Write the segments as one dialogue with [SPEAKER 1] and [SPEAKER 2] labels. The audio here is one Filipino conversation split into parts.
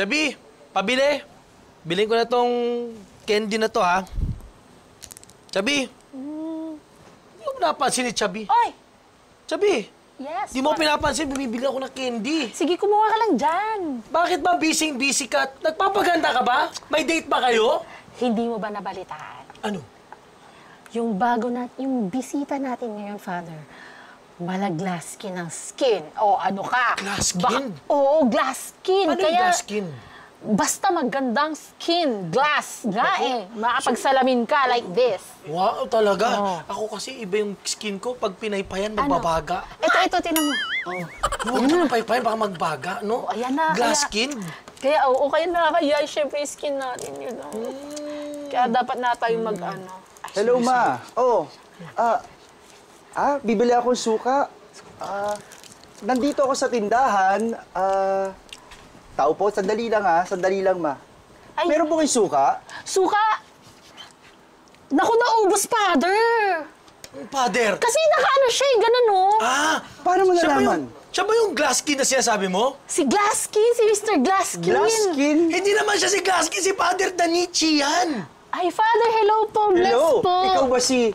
[SPEAKER 1] Chubby, pabili. Bilhin ko na tong candy na to, ha? Chubby. Hindi mo pinapansin ni Chubby.
[SPEAKER 2] Oy!
[SPEAKER 1] Chubby.
[SPEAKER 2] Yes.
[SPEAKER 1] Di mo pinapansin, bumibili ako ng candy.
[SPEAKER 2] Sige, kumuha ka lang dyan.
[SPEAKER 1] Bakit ba busy ka? Nagpapaganda ka ba? May date ba kayo?
[SPEAKER 2] Hindi mo ba nabalitaan?
[SPEAKER 1] Ano?
[SPEAKER 2] Yung bisita natin ngayon, Father, malaglas skin ang skin. O ano ka?
[SPEAKER 1] Glass skin?
[SPEAKER 2] Oo, glass skin.
[SPEAKER 1] Ano yung glass skin?
[SPEAKER 2] Basta magandang skin, glass nga eh. Makapagsalamin ka like this.
[SPEAKER 1] Wow, talaga.
[SPEAKER 2] Oo.
[SPEAKER 1] Ako kasi iba yung skin ko. Pag pinaypayan, magbabaga.
[SPEAKER 2] Ito, tinan mo.
[SPEAKER 1] Huwag na paypayan, baka magbaga, no?
[SPEAKER 2] Ayan na.
[SPEAKER 1] Glass skin.
[SPEAKER 2] Kaya, kaya nakakaya, syempre, yung skin natin yun. Kaya dapat na tayong mag-ano.
[SPEAKER 3] Hello, Ma. Bibili akong suka. Nandito ako sa tindahan. Tao po, sandali lang sandali lang, Ma.
[SPEAKER 2] Ay.
[SPEAKER 3] Meron po kayong suka?
[SPEAKER 2] Suka! Naku, naubos, Father!
[SPEAKER 1] Father.
[SPEAKER 2] Kasi nakaano siya eh, ganun oh.
[SPEAKER 3] Paano mo nalaman?
[SPEAKER 1] Siya ba yung glass skin na sinasabi mo?
[SPEAKER 2] Si Glasskin, si Mr. Glasskin.
[SPEAKER 3] Glasskin?
[SPEAKER 1] Hindi naman siya si glass skin, si Father Danichi yan.
[SPEAKER 2] Ay, Father, hello po, bless
[SPEAKER 3] Hello,
[SPEAKER 2] po.
[SPEAKER 3] ikaw ba si...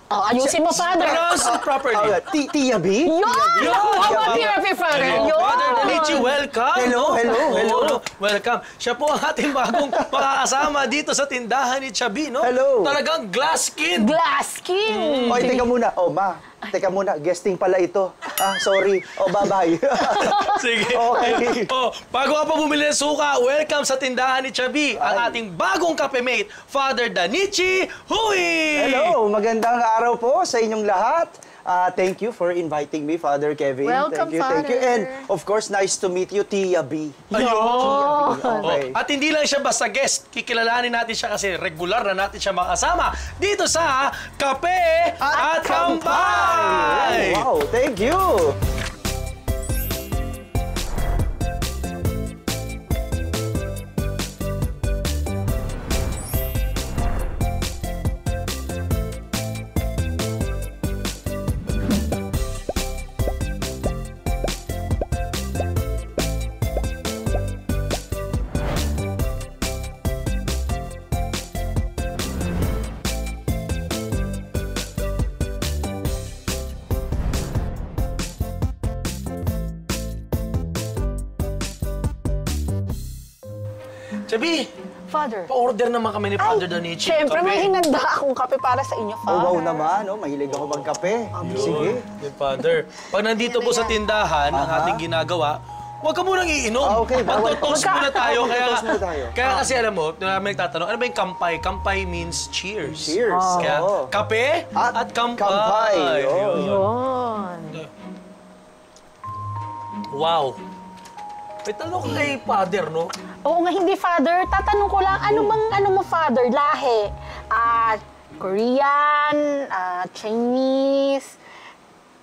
[SPEAKER 2] Ayusin mo, Father.
[SPEAKER 1] Pronounce it properly.
[SPEAKER 3] Tia B?
[SPEAKER 2] Yun! How happy, Father? Yun!
[SPEAKER 1] Father Danichi, welcome!
[SPEAKER 3] Hello.
[SPEAKER 1] Welcome. Siya po ang ating bagong makakasama dito sa tindahan ni Chubby, no?
[SPEAKER 3] Hello.
[SPEAKER 1] Talagang glass skin.
[SPEAKER 2] Glasskin!
[SPEAKER 3] Oy, teka muna. Ma. Teka muna, guesting pala ito. Sorry. Bye-bye.
[SPEAKER 1] Sige.
[SPEAKER 3] Okay.
[SPEAKER 1] Bago ka pa bumili ng suka, welcome sa tindahan ni Chubby, ang ating bagong kape-mate, Father Danichi Hui!
[SPEAKER 3] Hello, magandang araw po sa inyong lahat. Thank you for inviting me, Father Kevin.
[SPEAKER 2] Welcome,
[SPEAKER 3] thank you.
[SPEAKER 2] Father.
[SPEAKER 3] And of course, nice to meet you, Tia B.
[SPEAKER 1] Ayun!
[SPEAKER 3] Okay.
[SPEAKER 1] At hindi lang siya basta guest, kikilalanin natin siya kasi regular na natin siya makasama dito sa Kape at Kampay!
[SPEAKER 3] Wow, thank you!
[SPEAKER 1] Chubby,
[SPEAKER 2] Father.
[SPEAKER 1] pa-order naman kami ni Father Danichi.
[SPEAKER 2] Siyempre,
[SPEAKER 1] Kape.
[SPEAKER 2] may hinanda akong kape para sa inyo, Father.
[SPEAKER 3] Wow naman, mahilig ako magkape. Sige.
[SPEAKER 1] Good, Father. Pag nandito po sa tindahan, ang ating ginagawa, huwag ka munang iinom.
[SPEAKER 3] Okay, bawal.
[SPEAKER 1] Magtotoast muna tayo.
[SPEAKER 3] Magtotoast muna tayo.
[SPEAKER 1] Kaya kasi alam mo, may nagtatanong, ano ba yung kampay? Kampay means cheers.
[SPEAKER 3] Cheers.
[SPEAKER 1] Kaya
[SPEAKER 3] Oo.
[SPEAKER 1] kape at kampay.
[SPEAKER 3] Kampay. Oh.
[SPEAKER 2] Yun.
[SPEAKER 1] Wow. May tanong ko kay Father, no?
[SPEAKER 2] Oo nga, hindi, Father. Tatanong ko lang, ano mo, Father? Lahi? Korean, Chinese.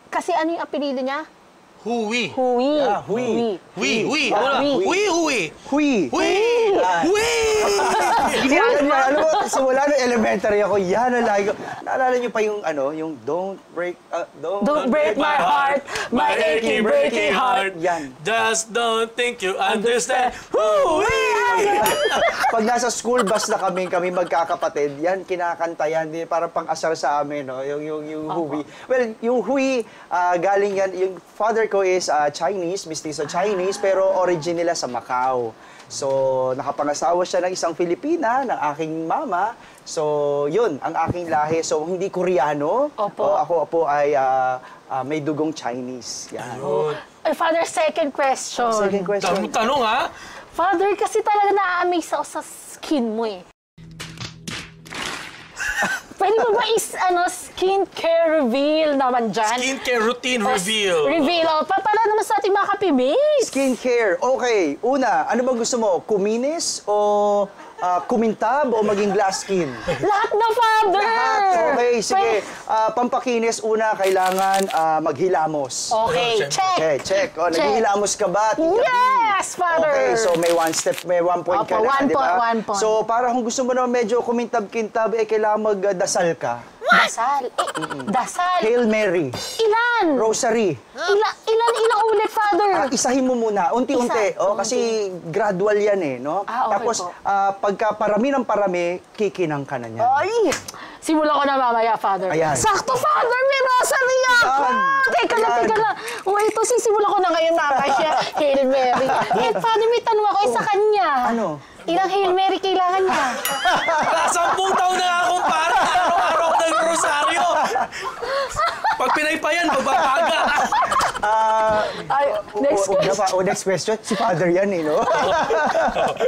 [SPEAKER 2] Kasi ano yung apelido niya?
[SPEAKER 1] Hui.
[SPEAKER 2] Hui.
[SPEAKER 3] Yeah, Hui.
[SPEAKER 1] Hui.
[SPEAKER 2] Ah,
[SPEAKER 1] Hui.
[SPEAKER 2] Hui.
[SPEAKER 1] Hui.
[SPEAKER 3] Hui.
[SPEAKER 1] Hui. Hui.
[SPEAKER 3] Yan, alam mo, simula nung elementary ako, yan ang lagi ko. Naalala niyo pa yung yung don't break
[SPEAKER 2] my heart, my achy, breaky heart.
[SPEAKER 3] Yan.
[SPEAKER 1] Just don't think you understand. Hui.
[SPEAKER 3] Pag nasa school bus na kami magkakapatid, yan kinakanta yan, parang pang-asar sa amin, no? Yung Hui. Well, yung Hui, galing yan, yung father ko is Chinese, mestizo Chinese, pero origin nila sa Macau. So, nakapangasawa siya ng isang Filipina, ng aking mama. So, yun, ang aking lahi. So, hindi Koreano.
[SPEAKER 2] Opo.
[SPEAKER 3] Ako po ay may dugong Chinese. Yan.
[SPEAKER 2] Ay, Father, second question.
[SPEAKER 3] Second question.
[SPEAKER 1] Tanong, ha?
[SPEAKER 2] Father, kasi talaga na-amaze ako sa skin mo eh. Pwede mo ba skincare reveal naman dyan?
[SPEAKER 1] Skincare routine reveal.
[SPEAKER 2] Reveal. Para naman sa ating mga kapimates.
[SPEAKER 3] Skincare. Okay. Una, ano bang gusto mo? Kuminis o kumintab o maging glass skin?
[SPEAKER 2] Lahat na, Father!
[SPEAKER 3] Lahat. Okay, sige. Pampakinis, una, kailangan maghilamos.
[SPEAKER 2] Okay, check.
[SPEAKER 3] Okay, check. O, naghihilamos ka ba?
[SPEAKER 2] Yes, Father!
[SPEAKER 3] Okay, so may may 1 point ka
[SPEAKER 2] Opo,
[SPEAKER 3] na,
[SPEAKER 2] 1
[SPEAKER 3] di ba?
[SPEAKER 2] point, 1 point.
[SPEAKER 3] So, para kung gusto mo na medyo kumintab-kintab, kailangan magdasal ka.
[SPEAKER 2] Dasal. Dasal.
[SPEAKER 3] Hail Mary.
[SPEAKER 2] Ilan?
[SPEAKER 3] Rosary.
[SPEAKER 2] Ilang ulit, Father?
[SPEAKER 3] Isahin mo muna, unti-unti.
[SPEAKER 2] Isa.
[SPEAKER 3] Kasi gradual yan eh, no?
[SPEAKER 2] Ah, okay
[SPEAKER 3] Tapos,
[SPEAKER 2] po.
[SPEAKER 3] pagka parami ng parami, kikinang ka na niyan.
[SPEAKER 2] Ay! Simulan ko na mamaya, Father.
[SPEAKER 3] Ayan.
[SPEAKER 2] Sakto, Father! May rosary ako!
[SPEAKER 3] Yan.
[SPEAKER 2] Teka lang,
[SPEAKER 3] Yan.
[SPEAKER 2] teka lang. Wait, ito, sisimulan ko na ngayon mamaya. Hail Mary. Eh, Father, may tanong ako sa kanya.
[SPEAKER 3] Ano?
[SPEAKER 2] Ilang Hail Mary kailangan niya?
[SPEAKER 1] 10 taon na nga akong pare, araw-araw ng rosaryo. Pag pinaypayan, magbabaga.
[SPEAKER 2] Ay, next question.
[SPEAKER 3] Next question. Si Father yan eh, no?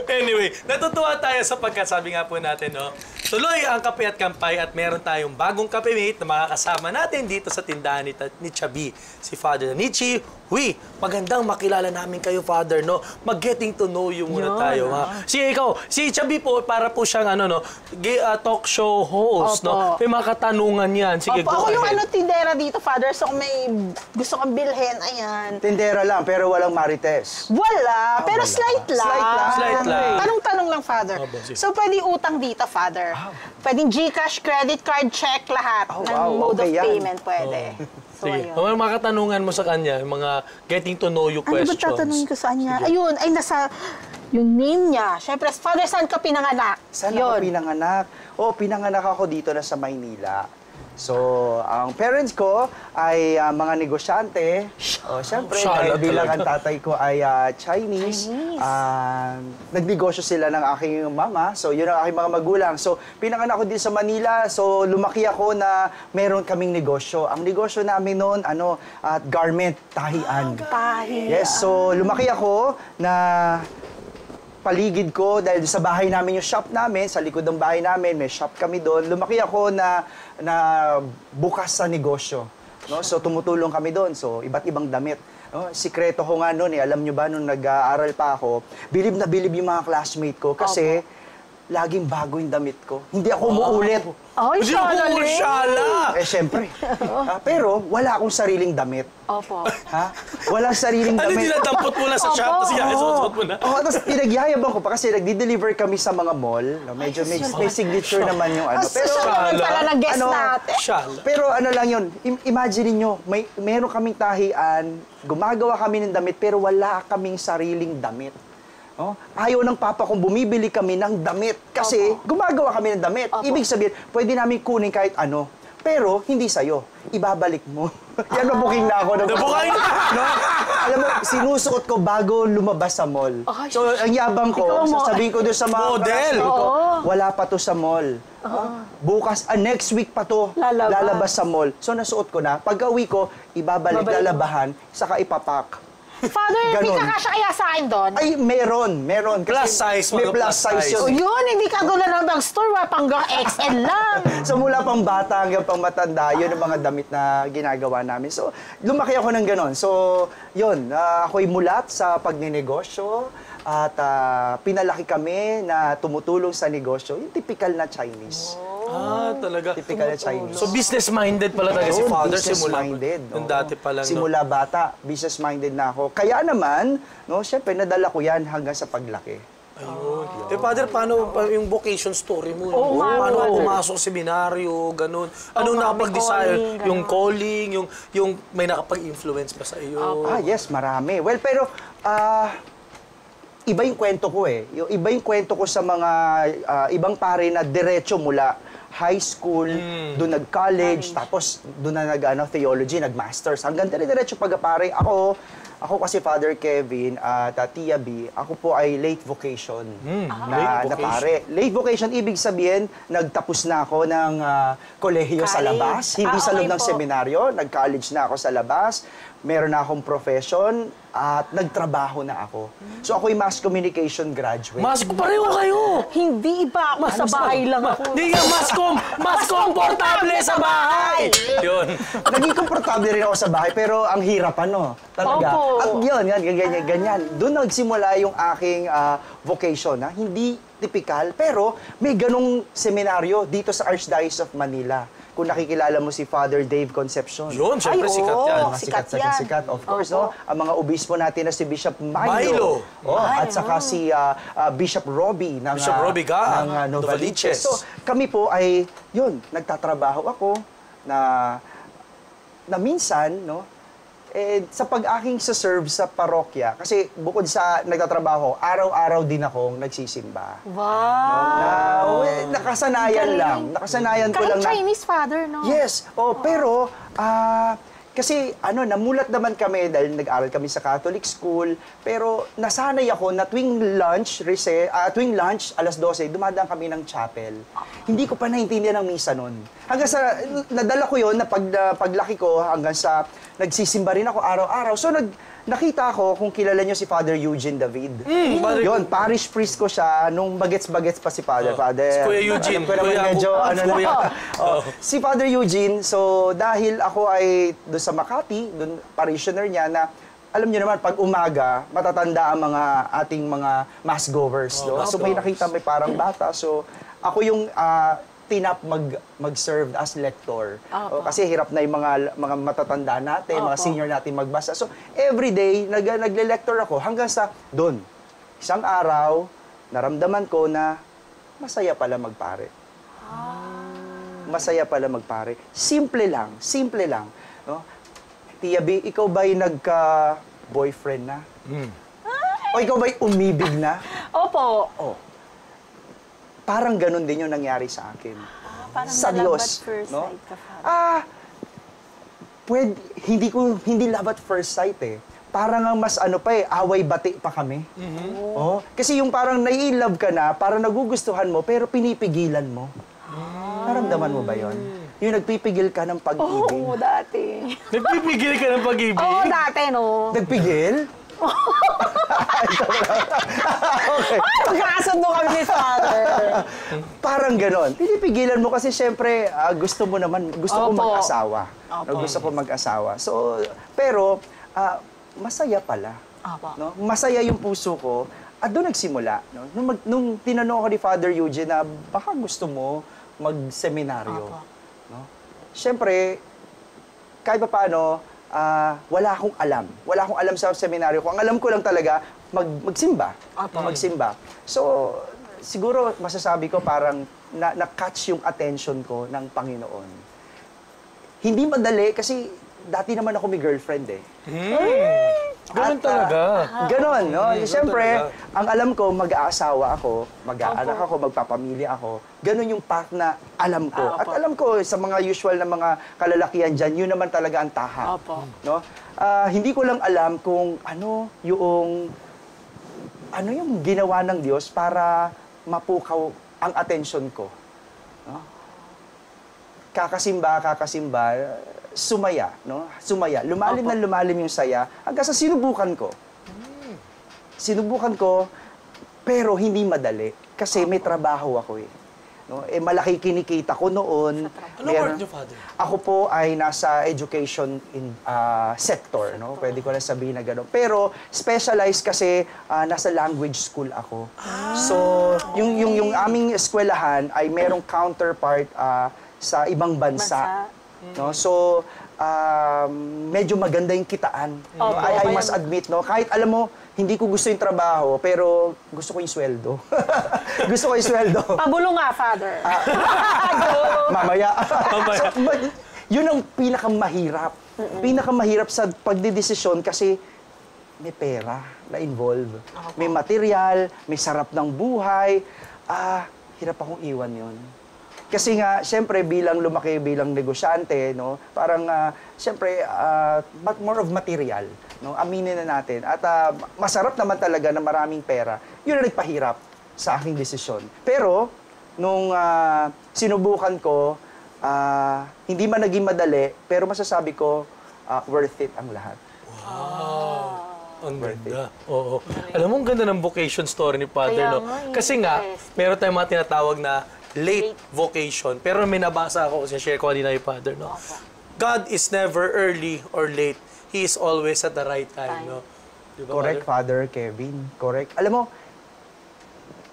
[SPEAKER 1] Anyway, natutuwa tayo sapagkat sabi nga po natin, no, tuloy ang kape at kampay at meron tayong bagong kape-mate na makakasama natin dito sa tindahan ni Chubby, si Father Nichi. Huy, magandang makilala namin kayo, Father, no? Mag-getting to know you muna tayo, ha? Si Chubby po, para po siyang, talk show host,
[SPEAKER 2] Opo.
[SPEAKER 1] no? May mga katanungan yan. Sige,
[SPEAKER 4] Opo,
[SPEAKER 1] go
[SPEAKER 4] ako yung
[SPEAKER 1] ahead.
[SPEAKER 4] tindera dito, Father. So, kung may gusto kang bilhin, ayan.
[SPEAKER 3] Tindera lang, pero walang marites.
[SPEAKER 4] Wala, pero
[SPEAKER 3] wala.
[SPEAKER 4] slight lang.
[SPEAKER 3] Slight lang.
[SPEAKER 1] Slight lang.
[SPEAKER 4] Tanong-tanong lang, Father.
[SPEAKER 1] Opo, sige.
[SPEAKER 4] So, pwede utang dito, Father. Pwedeng GCash, credit card, check, lahat
[SPEAKER 3] Oh,
[SPEAKER 4] ng
[SPEAKER 3] wow,
[SPEAKER 4] mode
[SPEAKER 3] okay
[SPEAKER 4] of
[SPEAKER 3] yan.
[SPEAKER 4] payment pwede. So,
[SPEAKER 1] Sige,
[SPEAKER 4] ayun.
[SPEAKER 1] ano mga katanungan mo sa kanya, yung mga getting to know you
[SPEAKER 4] Ano ba
[SPEAKER 1] questions.
[SPEAKER 4] tatanungin ko sa kanya? Ayun, ay nasa yung name niya. Siyempre, Father, saan ka pinanganak?
[SPEAKER 3] Saan
[SPEAKER 4] Yun.
[SPEAKER 3] ako pinanganak? Pinanganak ako dito na sa Maynila. So, ang parents ko ay mga negosyante. Siyempre,
[SPEAKER 1] Shala
[SPEAKER 3] bilang ang
[SPEAKER 1] talaga.
[SPEAKER 3] tatay ko ay Chinese. Nagnegosyo sila ng aking mama. So, yun ang aking mga magulang. So, pinanganak ako dito sa Manila. So, lumaki ako na meron kaming negosyo. Ang negosyo namin noon, garment, tahian.
[SPEAKER 4] Tahi.
[SPEAKER 3] Yes, so lumaki ako na paligid ko dahil sa bahay namin yung shop namin, sa likod ng bahay namin, may shop kami doon. Lumaki ako na bukas sa negosyo. No? So tumutulong kami doon. So iba't ibang damit. No? Sikreto ko nga noon, alam nyo ba, nung nag-aaral pa ako, bilib na bilib yung mga classmate ko kasi laging bago yung damit ko. Hindi ako umuulit.
[SPEAKER 2] Ay,
[SPEAKER 1] Hindi mo
[SPEAKER 2] Shala, Len.
[SPEAKER 3] Syempre. Pero wala akong sariling damit.
[SPEAKER 2] Opo.
[SPEAKER 3] Ha? Walang sariling
[SPEAKER 1] Ano
[SPEAKER 3] damit.
[SPEAKER 1] dinadampot mo lang sa shop, tapos isuot mo na?
[SPEAKER 3] Tapos pinagyayabang ko pa kasi nagdi-deliver kami sa mga mall. No? Medyo may signature naman yung ano.
[SPEAKER 4] Pero naman pala ng guest
[SPEAKER 3] ano,
[SPEAKER 4] natin.
[SPEAKER 1] Shala.
[SPEAKER 3] Pero ano lang yun, imagine niyo, meron kaming tahian, gumagawa kami ng damit, pero wala kaming sariling damit. Oh, ayaw ng papa kong bumibili kami ng damit kasi gumagawa kami ng damit. Ibig sabihin, pwede namin kunin kahit ano, pero hindi sa'yo. Ibabalik mo. Yan, nabuking na ako.
[SPEAKER 1] Nabuking na!
[SPEAKER 3] No? Alam mo, sinusuot ko bago lumabas sa mall.
[SPEAKER 2] Ay,
[SPEAKER 3] So, ang yabang ko,
[SPEAKER 2] ikaw mo.
[SPEAKER 3] sasabihin ko doon sa mga
[SPEAKER 1] Model.
[SPEAKER 3] classmate ko, wala pa to sa mall. Bukas, next week pa to lalabas sa mall. So, nasuot ko na. Pag-uwi ko, ibabalik, lalabahan, saka ipapak.
[SPEAKER 4] Father, hindi
[SPEAKER 3] Ganon.
[SPEAKER 4] ka kasya kaya sa akin doon?
[SPEAKER 3] Ay, meron.
[SPEAKER 1] Plus size,
[SPEAKER 3] May
[SPEAKER 1] mga
[SPEAKER 3] plus
[SPEAKER 1] plus
[SPEAKER 3] size
[SPEAKER 1] size.
[SPEAKER 4] O
[SPEAKER 3] yun.
[SPEAKER 4] yun, hindi ka doon na ng store, panggang XL lang.
[SPEAKER 3] So mula pang bata hanggang pang matanda, yun ang mga damit na ginagawa namin. So lumaki ako ng ganon. So yun, ako'y mulat sa pagninegosyo at pinalaki kami na tumutulong sa negosyo. Yung typical na Chinese.
[SPEAKER 1] Talaga.
[SPEAKER 3] Typical na Chinese.
[SPEAKER 1] So business-minded pala talaga si
[SPEAKER 3] Oo,
[SPEAKER 1] Father
[SPEAKER 3] business-minded.
[SPEAKER 1] Yung dati pa lang.
[SPEAKER 3] Simula bata, business-minded na ako. Kaya naman, no, syempre, nadala ko yan hanggang sa paglaki.
[SPEAKER 1] Ayun. Father, paano yung vocation story mo? Paano ka pumasok sa seminaryo, ganun? Anong nakapag-desire?
[SPEAKER 2] calling,
[SPEAKER 1] Yung calling, yung may nakapag-influence ba sa iyo?
[SPEAKER 3] Yes, marami. Well, pero iba yung kwento ko eh. Iba yung kwento ko sa mga ibang pare na diretso mula high school, doon nag-college, tapos doon na theology, nag-masters. Hanggang diretso pagkapare. Ako kasi Father Kevin at Tia B, ako po ay late vocation
[SPEAKER 1] Late
[SPEAKER 3] na
[SPEAKER 1] vocation.
[SPEAKER 3] pare. Late vocation, ibig sabihin, nagtapos na ako ng kolehiyo sa
[SPEAKER 4] College.
[SPEAKER 3] labas, hindi sa
[SPEAKER 4] Okay
[SPEAKER 3] loob ng
[SPEAKER 4] po.
[SPEAKER 3] seminaryo, nag-college na ako sa labas, meron na akong profession, at nagtrabaho na ako. So ako yung mass communication graduate.
[SPEAKER 1] Pareho kayo!
[SPEAKER 4] Hindi ba ako sa bahay lang ako?
[SPEAKER 1] Hindi nga, mas komportable sa bahay! Yun.
[SPEAKER 3] Naging komportable rin ako sa bahay, pero ang hirap talaga.
[SPEAKER 2] Opo.
[SPEAKER 3] At yun, ganyan. Doon nagsimula yung aking vocation. Hindi typical, pero may ganong seminaryo dito sa Archdiocese of Manila. kung nakikilala mo si Father Dave Concepcion.
[SPEAKER 1] Yun, syempre
[SPEAKER 4] Ay,
[SPEAKER 1] sikat
[SPEAKER 4] oo.
[SPEAKER 1] yan.
[SPEAKER 3] Mga
[SPEAKER 4] Sikat
[SPEAKER 3] sikat,
[SPEAKER 4] yan.
[SPEAKER 3] sikat, of course, no? Ang mga obispo natin na si Bishop
[SPEAKER 1] Milo.
[SPEAKER 3] Milo. At saka si Bishop Robbie ng,
[SPEAKER 1] Bishop Robbie Gaa,
[SPEAKER 3] ng
[SPEAKER 1] Novaliches.
[SPEAKER 3] Novaliches. So, kami po ay, yun, nagtatrabaho ako na minsan, no? Sa pag-aking serve sa parokya, kasi bukod sa nagtatrabaho, araw-araw din akong nagsisimba.
[SPEAKER 4] Wow!
[SPEAKER 3] Nakasanayan lang. Nakasanayan ko lang
[SPEAKER 4] Kahit
[SPEAKER 3] na...
[SPEAKER 4] Chinese father, no?
[SPEAKER 3] Yes. Pero, kasi namulat naman kami dahil nag-aral kami sa Catholic school, pero nasanay ako na tuwing lunch, alas 12, dumadaan kami ng chapel. Hindi ko pa naintindihan ang misa nun. Hanggang sa, nadala ko yon na paglaki ko, hanggang sa nagsisimba rin ako araw-araw. So, nakita ko kung kilala niyo si Father Eugene David. Yun, parish priest ko siya nung bagets-bagets pa si Father.
[SPEAKER 1] Si Kuya Eugene.
[SPEAKER 3] Alam ko naman medyo, si Father Eugene, so dahil ako ay doon sa Makati, doon parishioner niya na, alam niyo naman, pag umaga, matatanda ang mga ating mga mass goers. No? So may nakita, may parang bata. So ako yung tinap mag-serve as lector. Kasi hirap na yung mga matatanda natin, mga senior natin magbasa. So, every day, nagle-lector ako hanggang sa doon. Isang araw, naramdaman ko na masaya pala magpare. Masaya pala magpare. Simple lang. No? Tia B, ikaw ba'y nagka-boyfriend na? O ikaw ba'y umibig na?
[SPEAKER 4] Opo.
[SPEAKER 3] Parang ganun din yung nangyari sa akin.
[SPEAKER 4] Parang
[SPEAKER 3] Sa
[SPEAKER 4] na love
[SPEAKER 3] Diyos,
[SPEAKER 4] at first
[SPEAKER 3] no?
[SPEAKER 4] sight ka, Father.
[SPEAKER 3] Hindi love at first sight eh. Parang ang mas away bati pa kami. Kasi yung parang nai-love ka na, parang nagugustuhan mo, pero pinipigilan mo. Naramdaman mo ba yon? Yung nagpipigil ka ng pag-ibig.
[SPEAKER 4] Oo, dati.
[SPEAKER 1] Nagpipigil ka ng pag-ibig?
[SPEAKER 4] Oo, dati, no?
[SPEAKER 3] Nagpigil? Okay.
[SPEAKER 4] Magkakasundo kami ni Father.
[SPEAKER 3] Parang ganon. Pinipigilan mo kasi syempre gusto mo
[SPEAKER 4] Opo.
[SPEAKER 3] mag-asawa.
[SPEAKER 4] Opo.
[SPEAKER 3] Gusto ko mag-asawa. So, pero masaya pala.
[SPEAKER 4] Opo.
[SPEAKER 3] No? Masaya yung puso ko. At doon nagsimula. No? Nung tinanong ako ni Father Eugene na baka gusto mo mag-seminaryo.
[SPEAKER 4] Opo.
[SPEAKER 3] No? Syempre, kahit pa paano, wala akong alam. Wala akong alam sa seminaryo ko. Ang alam ko lang talaga, magsimba. Magsimba. So, siguro masasabi ko parang na-catch yung attention ko ng Panginoon. Hindi madali kasi dati naman ako may girlfriend eh.
[SPEAKER 1] Ganun talaga.
[SPEAKER 3] Ganon, no? Siyempre,
[SPEAKER 1] talaga.
[SPEAKER 3] ang alam ko, mag-aasawa ako, mag-aanak ako, magpapamilya ako. Ganon yung path na alam ko. At alam ko, sa mga usual na mga kalalakihan dyan, yun naman talaga ang taha.
[SPEAKER 4] Opo.
[SPEAKER 3] No? Hindi ko lang alam kung ano yung ginawa ng Diyos para mapukaw ang atensyon ko. No? Kakasimba, sumaya, no? Sumaya. Lumalim na lumalim yung saya hanggang sa sinubukan ko. Sinubukan ko, pero hindi madali kasi may trabaho ako eh. No? Malaki kinikita ko noon.
[SPEAKER 1] Ano work niyo, Father?
[SPEAKER 3] Ako po ay nasa education sector, no? Pwede ko na sabihin na gano'n. Pero specialized kasi nasa language school ako. So, yung aming eskwelahan ay merong counterpart sa ibang bansa. No? So, medyo maganda yung kitaan. No? I must admit, no? Kahit alam mo, hindi ko gusto yung trabaho, pero gusto ko yung sweldo. Gusto ko yung sweldo.
[SPEAKER 4] Pabulo nga, Father.
[SPEAKER 3] Mamaya. So, yun ang pinakamahirap. Pinakamahirap sa pagdidesisyon kasi may pera na involve. May material, may sarap ng buhay. Hirap akong iwan yun. Kasi nga, siyempre, bilang lumaki, bilang negosyante, no, parang, siyempre, but more of material, no, aminin na natin. At masarap naman talaga na maraming pera. Yun ang nagpahirap sa aking desisyon. Pero, nung sinubukan ko, hindi man naging madali, pero masasabi ko, worth it ang lahat.
[SPEAKER 1] Ang ganda. Oo. Alam mo, ang ganda ng vocation story ni Father,
[SPEAKER 4] Kaya
[SPEAKER 1] no?
[SPEAKER 4] nga,
[SPEAKER 1] Kasi nga, meron tayong mga tinatawag na late vocation. Pero may nabasa ako kasi share ko kanina yung Father, no? God is never early or late. He is always at the right time, no? Diba,
[SPEAKER 3] Correct, Father Kevin. Correct. Alam mo,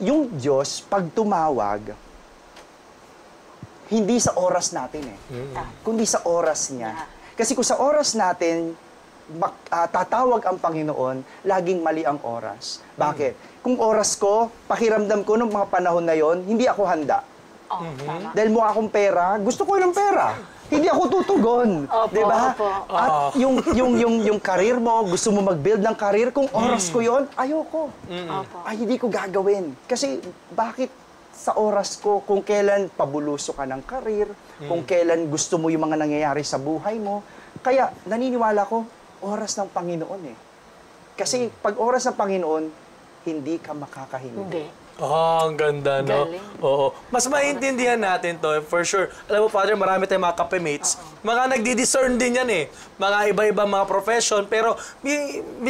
[SPEAKER 3] yung Diyos, pag tumawag, hindi sa oras natin kundi sa oras niya. Kasi kung sa oras natin, tatawag ang Panginoon, laging mali ang oras. Bakit? Kung oras ko, pakiramdam ko nung mga panahon na yon, hindi ako handa. Dahil mukha akong pera, gusto ko ng pera. Hindi ako tutugon, 'di ba? At yung career mo, gusto mo mag-build ng career, kung oras ko 'yon, ayoko. Ay hindi ko gagawin. Kasi bakit sa oras ko kung kailan pabuluso ka ng career, kung kailan gusto mo yung mga nangyayari sa buhay mo. Kaya naniniwala ko, oras ng Panginoon Kasi pag oras ng Panginoon, hindi ka makakahindi.
[SPEAKER 4] Hindi.
[SPEAKER 1] Ang ganda, no?
[SPEAKER 2] Galing.
[SPEAKER 1] Oo. Mas maintindihan natin to, for sure. Alam mo, Father, marami tayong mga kapemates. Mga nagdi-discern din yan Mga iba-ibang mga profession. Pero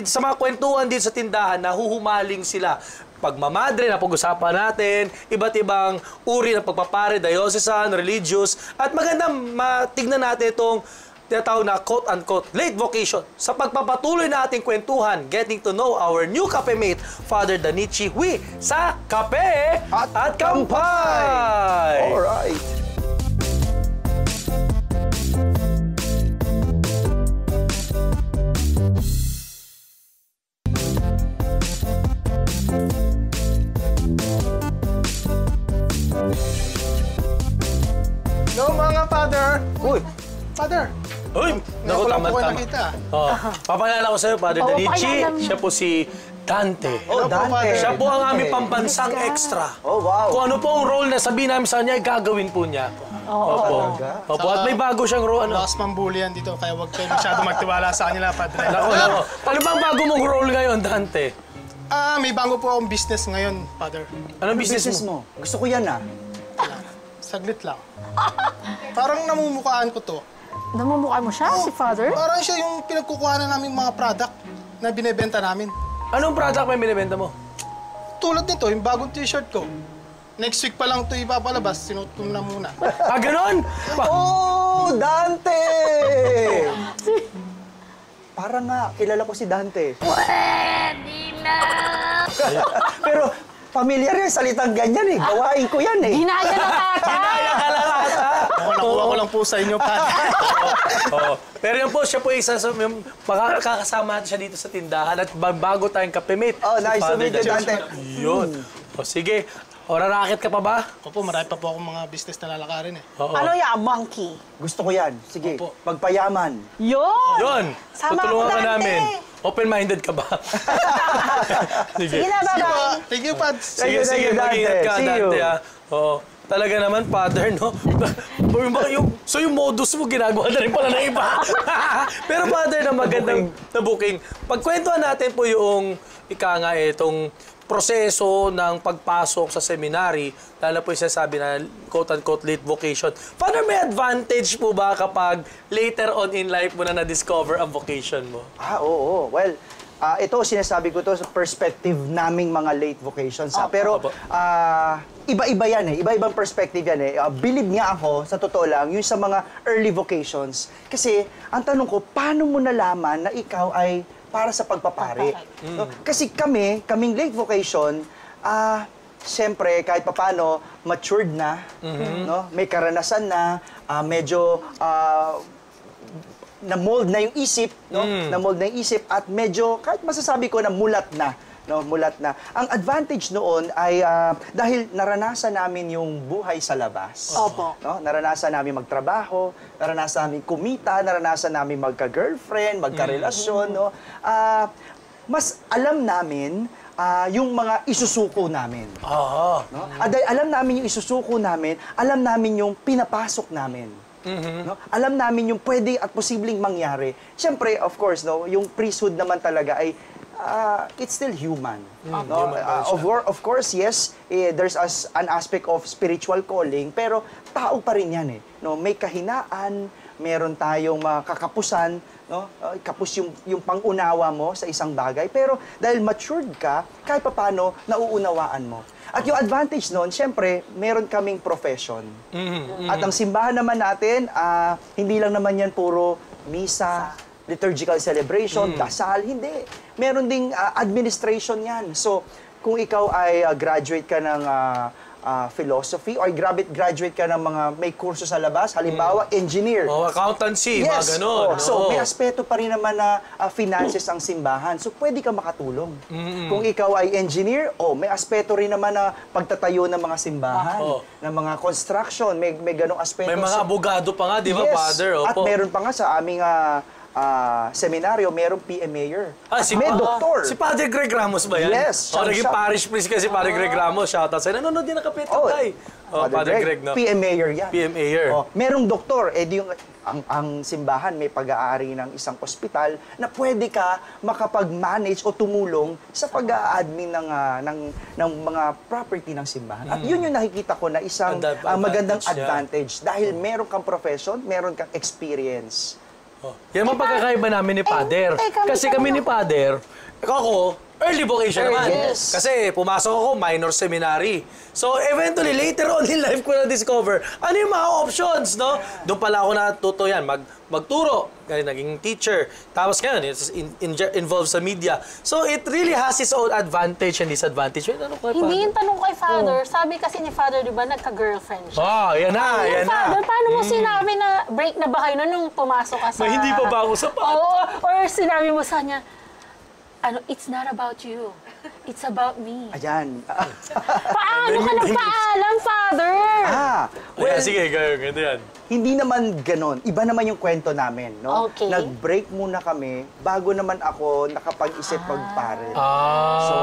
[SPEAKER 1] sa mga kwentuhan din sa tindahan, nahuhumaling sila. Pagmamadre na pag-usapan natin, iba't ibang uri ng pagpapare, diocesan, religious. At magandang matignan natin itong tinatawag na quote-unquote late vocation sa pagpapatuloy na ating kwentuhan, getting to know our new kapemate, Father Danichi Huy, sa Kape at Kampay!
[SPEAKER 3] Alright!
[SPEAKER 5] No, mga father!
[SPEAKER 3] Uy!
[SPEAKER 5] Father!
[SPEAKER 1] Uy! Naku,
[SPEAKER 5] Wala po kayo
[SPEAKER 1] tama-tama.
[SPEAKER 5] nakita.
[SPEAKER 1] Papakilala ko sa'yo, Father
[SPEAKER 2] Oo,
[SPEAKER 1] Danichi.
[SPEAKER 2] pakilala mo.
[SPEAKER 1] Siya po si Dante.
[SPEAKER 3] Oh,
[SPEAKER 5] Hello po,
[SPEAKER 3] Dante!
[SPEAKER 5] Father.
[SPEAKER 1] Siya po ang aming pambansang extra.
[SPEAKER 3] Oh, wow!
[SPEAKER 1] Kung ano po ang role na sabihin namin sa kanya, ay gagawin po niya. Opo.
[SPEAKER 3] Talaga?
[SPEAKER 1] Opo. At may bago siyang role.
[SPEAKER 5] Lakas mambulian dito, kaya huwag kayo masyado magtiwala sa kanila, Padre.
[SPEAKER 1] Nako. Ano bang bago mong role ngayon, Dante?
[SPEAKER 5] May bago po akong business ngayon, Father.
[SPEAKER 1] Anong
[SPEAKER 3] Business
[SPEAKER 1] business mo?
[SPEAKER 3] mo? Gusto ko yan
[SPEAKER 5] Saglit lang. Parang namumukhaan ko to.
[SPEAKER 4] Namumukha mo siya, si Father?
[SPEAKER 5] Parang siya yung pinagkukuhanan namin mga product na binebenta namin.
[SPEAKER 1] Anong product may binibenta mo?
[SPEAKER 5] Tulad nito, yung bagong t-shirt ko. Next week pa lang ito ipapalabas, sinuot ko na muna.
[SPEAKER 1] Ganon?
[SPEAKER 3] Oh, Dante! Parang nga, kilala ko si Dante.
[SPEAKER 2] Pwede na!
[SPEAKER 3] Pero, familiar yung salitang ganyan Gawain ko yan
[SPEAKER 2] Ginaya na tata!
[SPEAKER 1] Kaya ka lang ata.
[SPEAKER 5] Ako, nakuha ko lang po sa inyo, Padre.
[SPEAKER 1] Oo. Pero yun po, siya po isa sa makakasama natin siya dito sa tindahan at bago tayong kapemate.
[SPEAKER 3] Oh, nice to
[SPEAKER 1] Father
[SPEAKER 3] meet you,
[SPEAKER 1] Danichi.
[SPEAKER 3] Dante.
[SPEAKER 1] Yun. O sige, racket ka pa ba?
[SPEAKER 5] Opo, marami pa po akong mga business na lalakarin
[SPEAKER 1] Oo.
[SPEAKER 4] Ano yan, monkey?
[SPEAKER 3] Gusto ko yan. Sige,
[SPEAKER 5] Opo.
[SPEAKER 3] magpayaman.
[SPEAKER 4] Yun!
[SPEAKER 1] Yun.
[SPEAKER 4] Sama
[SPEAKER 1] Tutulungan
[SPEAKER 4] ako,
[SPEAKER 1] ka
[SPEAKER 4] Dante.
[SPEAKER 1] namin. Open-minded ka ba?
[SPEAKER 4] Sige na, bye-bye!
[SPEAKER 5] Thank you, Pads.
[SPEAKER 1] Sige,
[SPEAKER 3] Thank
[SPEAKER 1] sige,
[SPEAKER 3] you, Dante.
[SPEAKER 1] mag-ingat ka,
[SPEAKER 3] See you.
[SPEAKER 1] Dante, Oo. Talaga naman, Father, no? So yung modus mo, ginagawa na rin pala ng iba. Pero, Father, na magandang na booking. Pagkwentuhan natin po yung, itong proseso ng pagpasok sa seminary, lalo po yung sinasabi na quote-unquote late vocation. Father, may advantage po ba kapag later on in life mo na na-discover ang vocation mo?
[SPEAKER 3] Oo. Well, ito sinasabi ko to sa perspective naming mga late vocations. Pero iba-iba yan Iba-ibang perspective yan Believe nga ako, sa totoo lang, yung sa mga early vocations. Kasi, ang tanong ko, paano mo nalaman na ikaw ay para sa pagpapari? No? Kasi kaming late vocation, siyempre, kahit papano, matured na, no? May karanasan na, medyo na-mold na yung isip, no? Na-mold na yung isip at medyo, kahit masasabi ko na mulat na, no? Mulat na. Ang advantage noon ay dahil naranasan namin yung buhay sa labas.
[SPEAKER 4] Opo.
[SPEAKER 3] No? Naranasan namin magtrabaho, naranasan namin kumita, naranasan namin magka-girlfriend, magka-relasyon, no? Mas alam namin yung mga isusuko namin. No? At dahil alam namin yung isusuko namin, alam namin yung pinapasok namin. No? Alam namin yung pwede at posibleng mangyari. Siyempre, of course, no, yung priesthood naman talaga ay it's still human. No? Of course, yes, there's an aspect of spiritual calling, pero tao pa rin yan No? May kahinaan, meron tayong mga kakapusan, no? Kapus yung pangunawa mo sa isang bagay, pero dahil matured ka, kahit paano nauunawaan mo. At yung advantage noon, syempre, meron kaming profession. At ang simbahan naman natin, hindi lang naman yan puro misa, liturgical celebration, dasal, hindi. Meron ding administration yan. So, kung ikaw ay graduate ka ng philosophy or graduate ka ng mga may kurso sa labas, halimbawa, engineer.
[SPEAKER 1] Oh, accountancy, mga ganun.
[SPEAKER 3] So, may aspeto pa rin naman na finances ang simbahan. So, pwede ka makatulong. Kung ikaw ay engineer, may aspeto rin naman na pagtatayo ng mga simbahan, ng mga construction, may ganong aspeto.
[SPEAKER 1] May mga abogado pa nga, di ba, Father?
[SPEAKER 3] At
[SPEAKER 1] Opo.
[SPEAKER 3] meron pa nga sa aming seminaryo, merong PMAer. May
[SPEAKER 1] Pa-
[SPEAKER 3] doktor.
[SPEAKER 1] Si Padre Greg Ramos ba yan?
[SPEAKER 3] Yes,
[SPEAKER 1] O, naging
[SPEAKER 3] siya.
[SPEAKER 1] parish priest kasi si Padre Greg Ramos. Shoutout sa'yo. Nanonood din ng Kapit Kantay. Padre Greg, no?
[SPEAKER 3] PMAer yan.
[SPEAKER 1] PMAer.
[SPEAKER 3] Merong doktor. Ang simbahan may pag-aari ng isang ospital na pwede ka makapag-manage o tumulong sa pag-a-admin ng mga property ng simbahan. At yun yung nakikita ko na isang magandang advantage. Dahil meron kang profession, meron kang experience.
[SPEAKER 1] Yan ang pagkakaiba namin ni Father. Kasi kami ni Father, ako, early vocation naman.
[SPEAKER 3] Yes.
[SPEAKER 1] Kasi pumasok ako, minor seminary. So eventually, later on in life ko na-discover, ano yung mga options, no? Doon pala ako natuto yan, magturo, naging teacher. Tapos ngayon, it's involved sa media. So it really has its own advantage and disadvantage. Wait, ano kay
[SPEAKER 4] Hindi
[SPEAKER 1] Father?
[SPEAKER 4] yung tanong kay Father. Sabi kasi ni Father, di ba, nagka-girlfriend siya.
[SPEAKER 1] Yan na, yan na.
[SPEAKER 4] Father, paano mo sinabi na break na ba kayo nung pumasok ka sa...
[SPEAKER 1] May hindi pa ba ako sapat?
[SPEAKER 4] Oo, or sinabi mo sa kanya, it's not about you. It's about me.
[SPEAKER 3] Ayan.
[SPEAKER 4] Paano ka nagpaalam, Father?
[SPEAKER 1] Well, sige, ganito yan.
[SPEAKER 3] Hindi naman ganon. Iba naman yung kwento namin, no?
[SPEAKER 4] Okay.
[SPEAKER 3] Nag-break muna kami bago naman ako nakapag-isip magpare. So,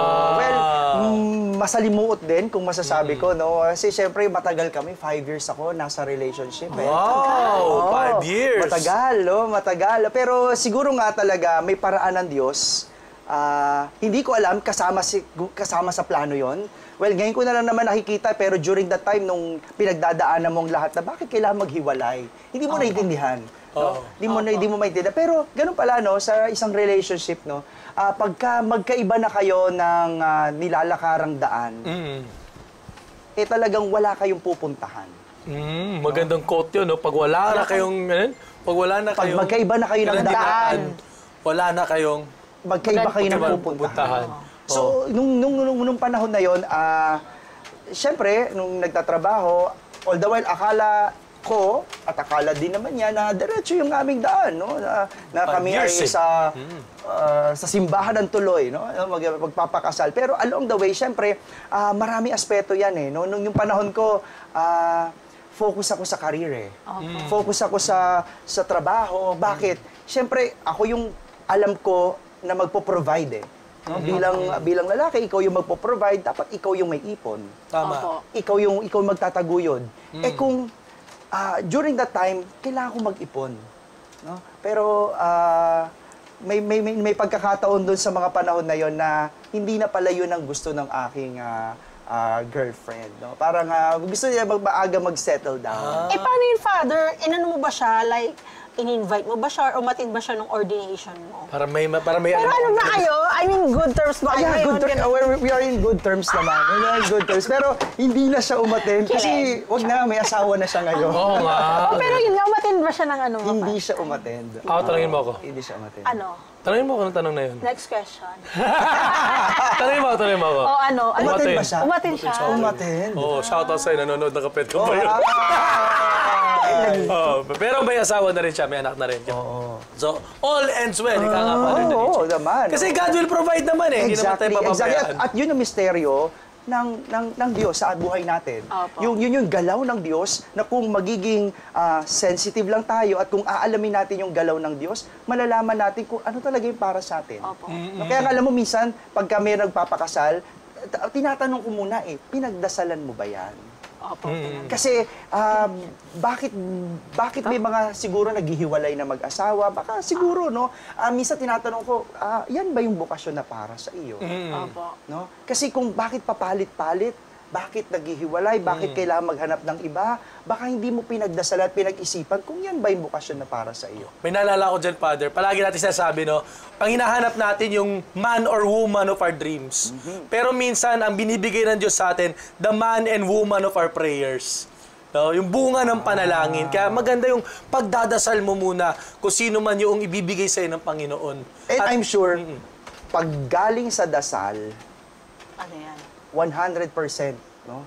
[SPEAKER 3] masalimuot din kung masasabi ko, no? Kasi syempre matagal kami, 5 years ako nasa relationship.
[SPEAKER 1] Wow, 5 years.
[SPEAKER 3] Matagal, no? Matagal. Pero siguro nga talaga may paraan ng Diyos. Hindi ko alam kasama sa plano yon. Well, ngayon ko na lang naman nakikita, pero during that time, nung pinagdadaanan mo ang lahat na bakit kailangan maghiwalay, hindi mo naintindihan. No? Hindi mo maintindihan. Pero ganun pala, no, sa isang relationship, no, pagka magkaiba na kayo ng nilalakarang daan, talagang wala kayong pupuntahan.
[SPEAKER 1] Magandang quote yun, no? Pag wala na kayong,
[SPEAKER 3] Pag magkaiba na kayo ng daan,
[SPEAKER 1] wala na kayong
[SPEAKER 3] magkaiba kayo ng pupuntahan. So, nung panahon na yon, syempre, nung nagtatrabaho, all the while, akala ko, at akala din naman niya, na diretso yung aming daan, no? Na kami ay sa simbahan ng tuloy, no? Magpapakasal. Pero along the way, syempre, marami aspeto yan, eh. No? Nung yung panahon ko, focus ako sa career, eh. Focus ako sa trabaho. Bakit? Syempre, ako yung alam ko na magpo-provide, eh. No? Bilang lalaki, ikaw yung magpo-provide, dapat ikaw yung may ipon.
[SPEAKER 1] Tama.
[SPEAKER 3] Ikaw magtataguyod. Kung during that time, kailangan ko mag-ipon. No? Pero may pagkakataon doon sa mga panahon na yon na hindi na pala yun ang gusto ng aking girlfriend. No? Parang gusto niya maaga mag-settle down.
[SPEAKER 4] Paano yung Father? Inano mo ba siya? Like, in-invite mo ba siya or umatid ba siya ng ordination mo?
[SPEAKER 1] Para may
[SPEAKER 4] Pero ano ba kayo? I mean, good terms ba kayo?
[SPEAKER 3] Yeah, good terms. We are in good terms naman. We are in good terms. Pero hindi na siya umattend kasi wag na, may asawa na siya ngayon.
[SPEAKER 1] Oo nga.
[SPEAKER 4] Pero yun nga, umatid ba siya ng ano?
[SPEAKER 3] Hindi siya umattend.
[SPEAKER 1] Tanungin mo ako.
[SPEAKER 3] Hindi siya umattend.
[SPEAKER 4] Ano?
[SPEAKER 1] Tanungin mo ako ng tanong na yun.
[SPEAKER 4] Next question.
[SPEAKER 1] Tanungin mo ako.
[SPEAKER 3] Umattend ba siya?
[SPEAKER 4] Umatid siya.
[SPEAKER 3] Umattend.
[SPEAKER 1] Shoutout sa'yo, nanonood ng Kapit ko ba yun? Pero may asawa na rin siya, may anak na rin siya. So, all ends well. Ika nga pa rin.
[SPEAKER 3] Oo, naman.
[SPEAKER 1] Kasi God will provide naman eh. Hindi naman tayo papabayaan.
[SPEAKER 3] Exactly. At yun yung misteryo ng Diyos sa buhay natin.
[SPEAKER 4] Opo.
[SPEAKER 3] Yung galaw ng Diyos na kung magiging sensitive lang tayo at kung aalamin natin yung galaw ng Diyos, malalaman natin kung ano talaga yung para sa atin.
[SPEAKER 4] Opo.
[SPEAKER 3] Kaya alam mo, minsan, pag kami nagpapakasal, tinatanong ko muna pinagdasalan mo ba yan?
[SPEAKER 4] Opo.
[SPEAKER 3] Kasi bakit may mga siguro naghihiwalay na mag-asawa? Baka siguro, no? Minsan tinatanong ko, yan ba yung bokasyon na para sa iyo?
[SPEAKER 4] Opo.
[SPEAKER 3] No? Kasi kung bakit papalit-palit, bakit naghihiwalay, bakit kailangan maghanap ng iba, baka hindi mo pinagdasal at pinag-isipan kung yan ba yung bokasyon na para sa iyo.
[SPEAKER 1] May naalala ko dyan, Father. Palagi natin sinasabi, no? Ang hinahanap natin yung man or woman of our dreams. Pero minsan, ang binibigay ng Diyos sa atin, the man and woman of our prayers. No? Yung bunga ng panalangin. Kaya maganda yung pagdadasal mo muna kung sino man yung ibibigay sa'yo ng Panginoon.
[SPEAKER 3] And I'm sure, pag galing sa dasal,
[SPEAKER 4] Ano yan?
[SPEAKER 3] 100%, no?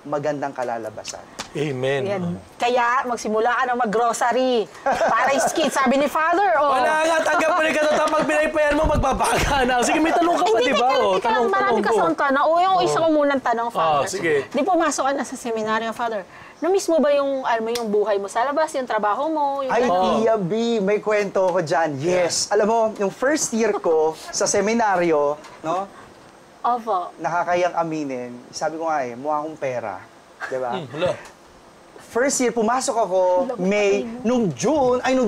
[SPEAKER 3] magandang kalalabasan.
[SPEAKER 1] Amen.
[SPEAKER 4] Yan. Kaya magsimula ka na mag-grocery. Para skin, sabi ni Father. Oh.
[SPEAKER 1] Wala nga, tanggap mo rin ka ito. Pag pinaypayan mo, magbabaga na. Sige, may tanong ka pa,
[SPEAKER 4] Hindi,
[SPEAKER 1] di ba?
[SPEAKER 4] teka lang, marami kasi ang tanong. O, yung isa ko munang tanong, Father.
[SPEAKER 1] sige.
[SPEAKER 4] Di pumasok ka na sa seminaryo, Father. Na-miss mo ba yung, yung buhay mo sa labas, yung trabaho mo? Yung
[SPEAKER 3] Ay, Tia B, may kwento ko dyan. Yes. Alam mo, yung first year ko sa seminaryo, no,
[SPEAKER 4] Opo.
[SPEAKER 3] nakakayang aminin, sabi ko nga mukha akong pera. Diba?
[SPEAKER 1] Hala.
[SPEAKER 3] First year, pumasok ako, May, nung